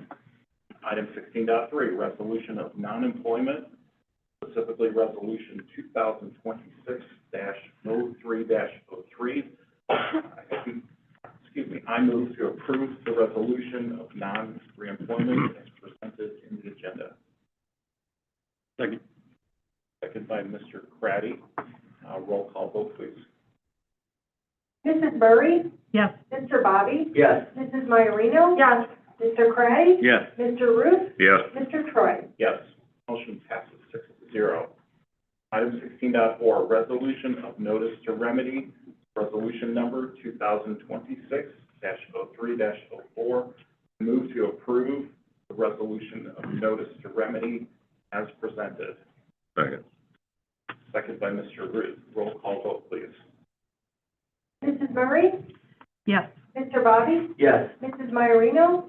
Item 16.3, resolution of non-employment, specifically resolution 2026-03-03. I move to approve the resolution of non-reemployment as presented in the agenda. Second. Second by Mr. Craddy. Roll call vote, please. Mrs. Murray? Yes. Mr. Bobby? Yes. Mrs. Maiorino? Yes. Mr. Craddy? Yes. Mr. Ruth? Yes. Mr. Troy? Yes. Motion passes 6-0. Item 16.4, resolution of notice to remedy, resolution number 2026-03-04. Move to approve the resolution of notice to remedy as presented. Second. Second by Mr. Ruth. Roll call vote, please. Mrs. Murray? Yes. Mr. Bobby? Yes. Mrs. Maiorino?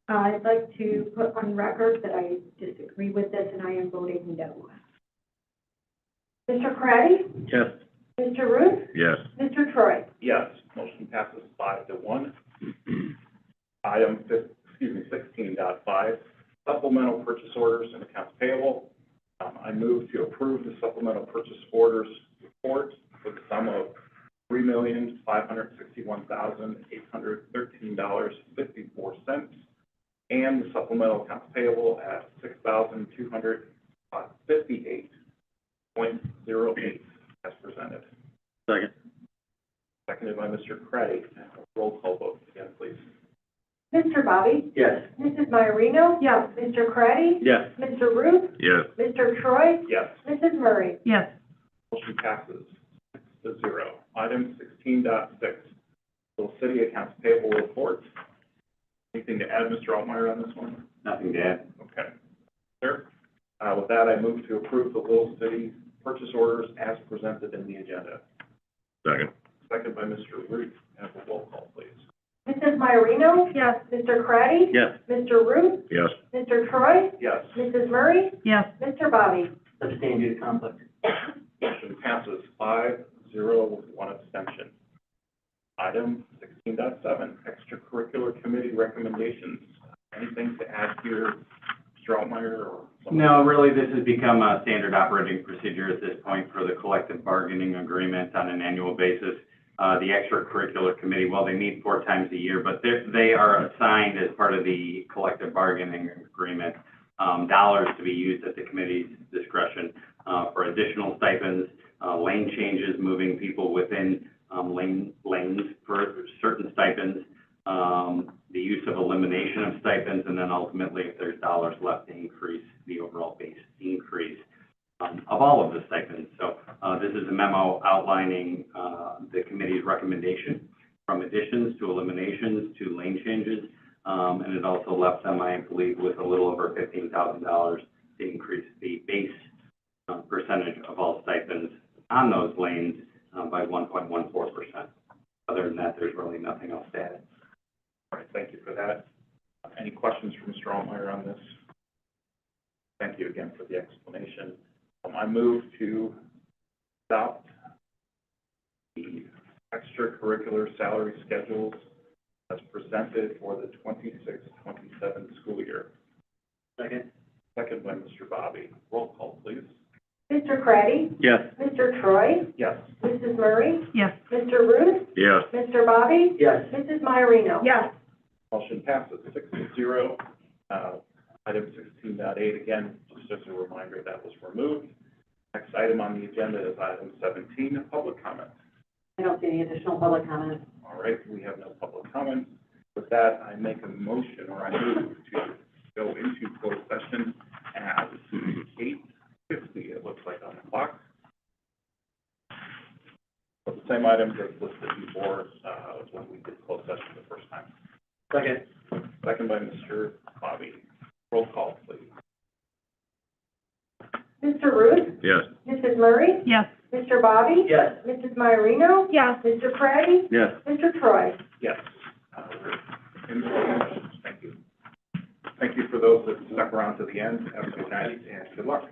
I'd like to put on record that I disagree with this and I am voting no. Mr. Craddy? Yes. Mr. Ruth? Yes. Mr. Troy? Yes. Motion passes 5-1. Item 16.5, supplemental purchase orders and accounts payable. I move to approve the supplemental purchase orders report for the sum of $3,561,813.54, and the supplemental accounts payable at $6,258.08 as presented. Second. Seconded by Mr. Craddy. Roll call vote again, please. Mr. Bobby? Yes. Mrs. Maiorino? Yes. Mr. Craddy? Yes. Mr. Ruth? Yes. Mr. Troy? Yes. Mrs. Murray? Yes. Motion passes 6-0. Item 16.6, Little City Accounts Payable Report. Anything to add, Mr. Altmeyer, on this one? Nothing to add. Okay. Sir, with that, I move to approve the Little City purchase orders as presented in the agenda. Second. Second by Mr. Root. And a roll call, please. Mrs. Maiorino? Yes. Mr. Craddy? Yes. Mr. Ruth? Yes. Mr. Troy? Yes. Mrs. Murray? Yes. Mr. Bobby? Abstain due to conflict. Motion passes 5-0 with one abstention. Item 16.7, extracurricular committee recommendations. Anything to add here, Mr. Altmeyer, or someone? No, really, this has become a standard operating procedure at this point for the collective bargaining agreement on an annual basis. The extracurricular committee, well, they meet 4 times a year, but they are assigned as part of the collective bargaining agreement, dollars to be used at the committee's discretion, for additional stipends, lane changes, moving people within, lanes for certain stipends, the use of elimination of stipends, and then ultimately, if there's dollars left, to increase the overall base increase of all of the stipends. So this is a memo outlining the committee's recommendation from additions to eliminations to lane changes, and it also left them, I believe, with a little over $15,000 to increase the base percentage of all stipends on those lanes by 1.14%. Other than that, there's really nothing else to add. All right, thank you for that. Any questions from Mr. Altmeyer on this? Thank you again for the explanation. I move to adopt the extracurricular salary schedules as presented for the 26-27 school year. Second. Second by Mr. Bobby. Roll call, please. Mr. Craddy? Yes. Mr. Troy? Yes. Mrs. Murray? Yes. Mr. Ruth? Yes. Mr. Bobby? Yes. Mrs. Maiorino? Yes. Motion passes 6-0. Item 16.8, again, just as a reminder, that was removed. Next item on the agenda is item 17, public comment. I don't see any additional public comments. All right, we have no public comment. With that, I make a motion, or I move to go into closed session at 8:50, it looks like on the clock. But the same items as listed before, when we did closed session the first time. Second. Second by Mr. Bobby. Roll call, please. Mr. Ruth? Yes. Mrs. Murray? Yes. Mr. Bobby? Yes. Mrs. Maiorino? Yes. Mr. Craddy? Yes. Mr. Troy? Yes. We're in closed session. Thank you. those that stuck around to the end, have a good night and good luck.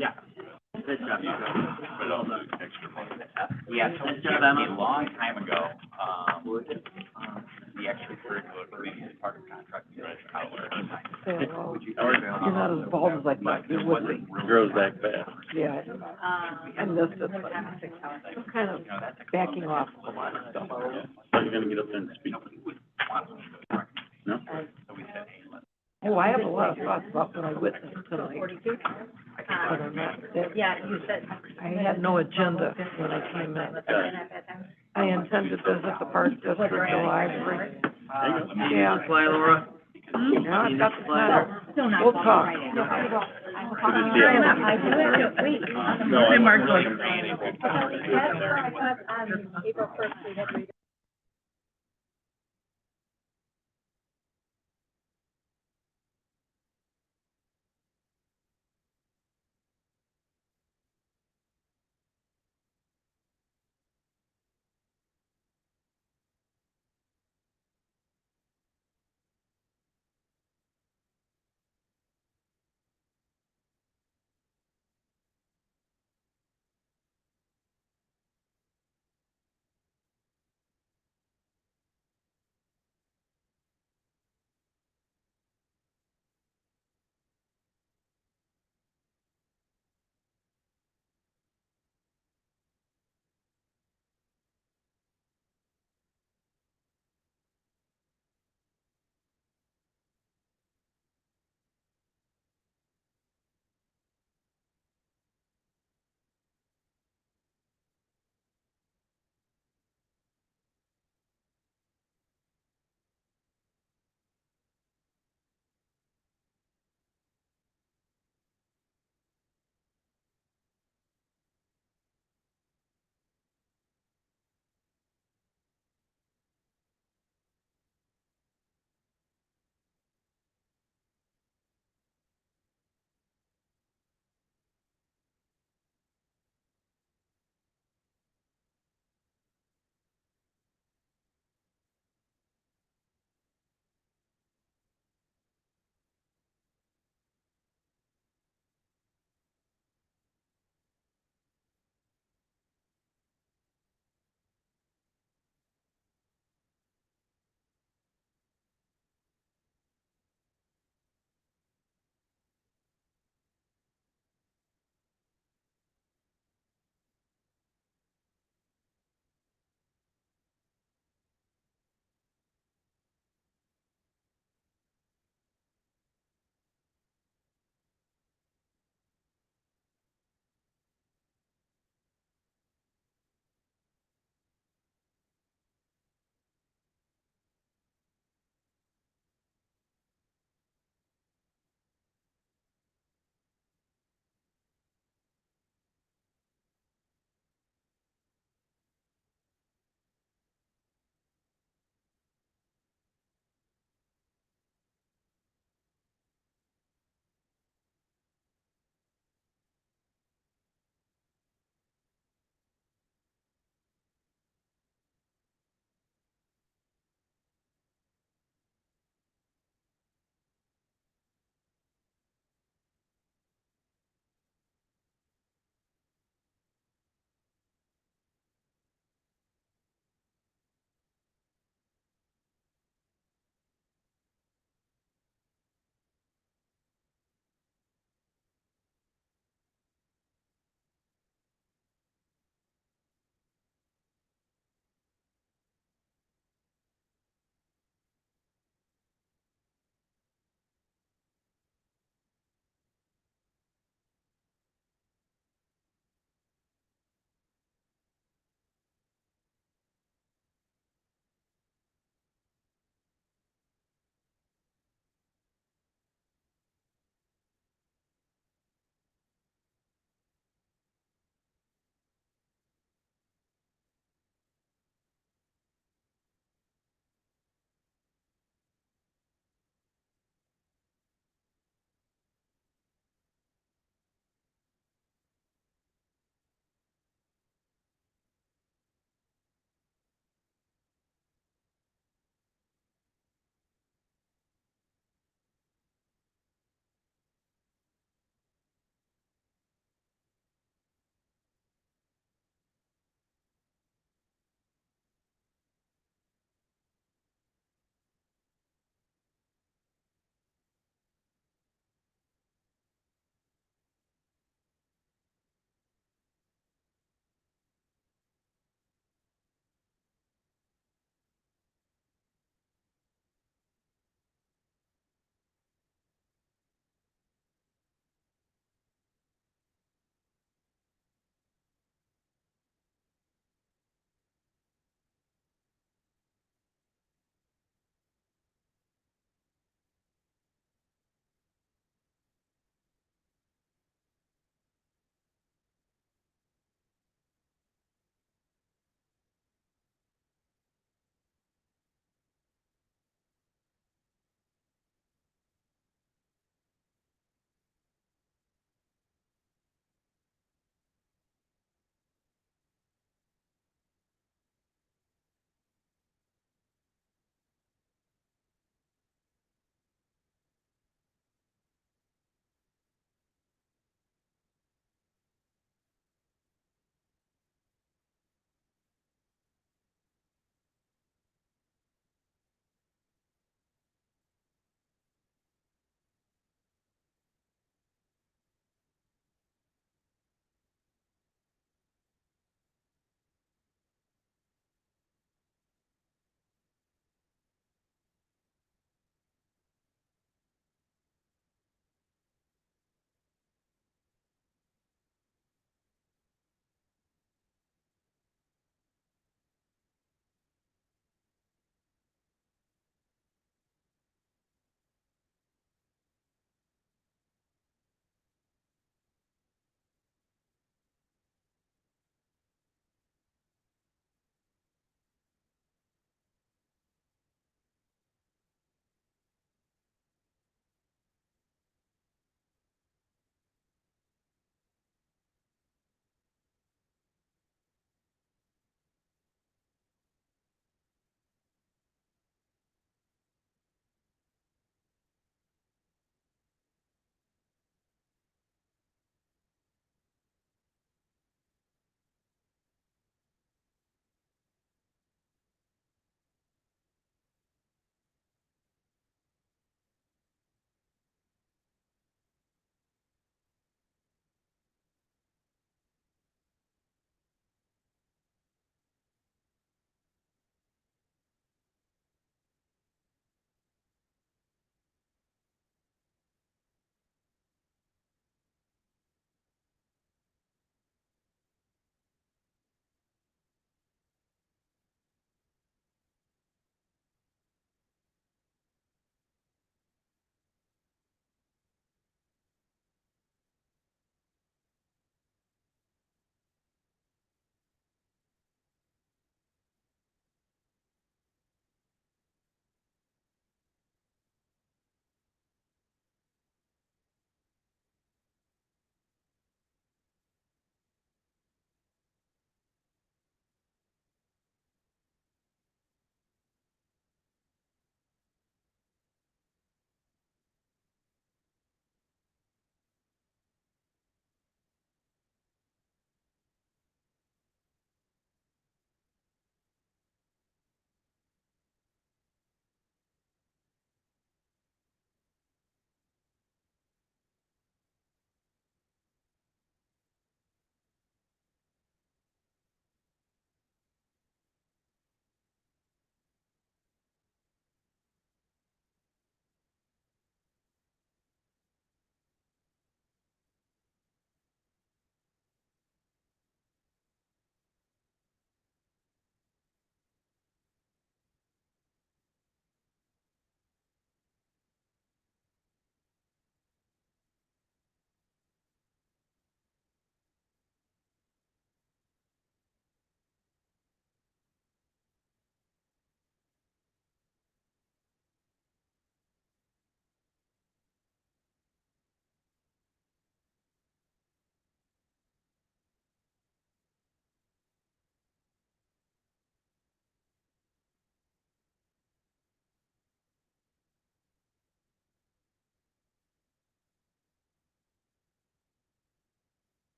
Yeah. Good job. Yeah, so it just a long time ago, the extracurricular committee is part of contract. You're not as bald as I thought you would be. Grows back fast. Yeah, I missed it, but I'm kind of backing off a lot of stuff. Are you gonna get up there and speak? No? Oh, I have a lot of thoughts about what I witnessed tonight. But I'm not, Yeah, you said. I had no agenda when I came in. I intend to visit the Park District, the library. Yeah. Fly, Laura. Yeah, I've got the time. We'll talk. No, Mark. April 1st, we had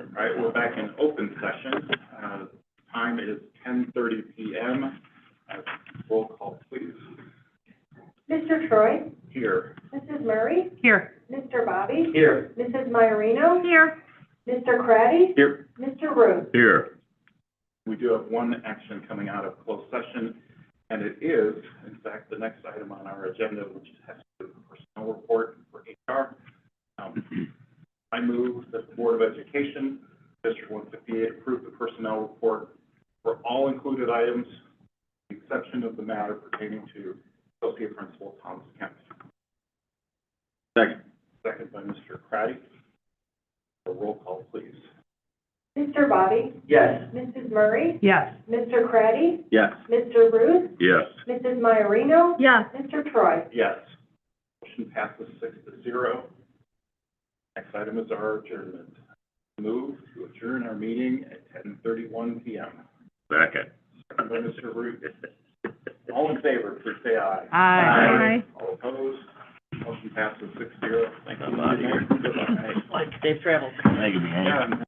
All right, we're back in open session. Time is 10:30 p.m. Roll call, please. Mr. Troy? Here. Mrs. Murray? Here. Mr. Bobby? Here. Mrs. Maiorino? Here. Mr. Craddy? Here. Mr. Ruth? Here. We do have one action coming out of closed session, and it is, in fact, the next item on our agenda, which has to do with the personnel report for HR. I move that the Board of Education, District 158, approve the personnel report for all included items, with the exception of the matter pertaining to Associate Principal Thomas Kemp. Second. Second by Mr. Craddy. A roll call, please. Mr. Bobby? Yes. Mrs. Murray? Yes. Mr. Craddy? Yes. Mr. Ruth? Yes. Mrs. Maiorino? Yes. Mr. Troy? Yes. Motion passes 6-0. Next item is our adjournment. Move to adjourn our meeting at 10:31 p.m. Second. Second by Mr. Root. All in favor, please say aye. Aye. All opposed? Motion passes 6-0. Thank you. I'm out of here. Good luck. Safe travels. Thank you, man. Yeah.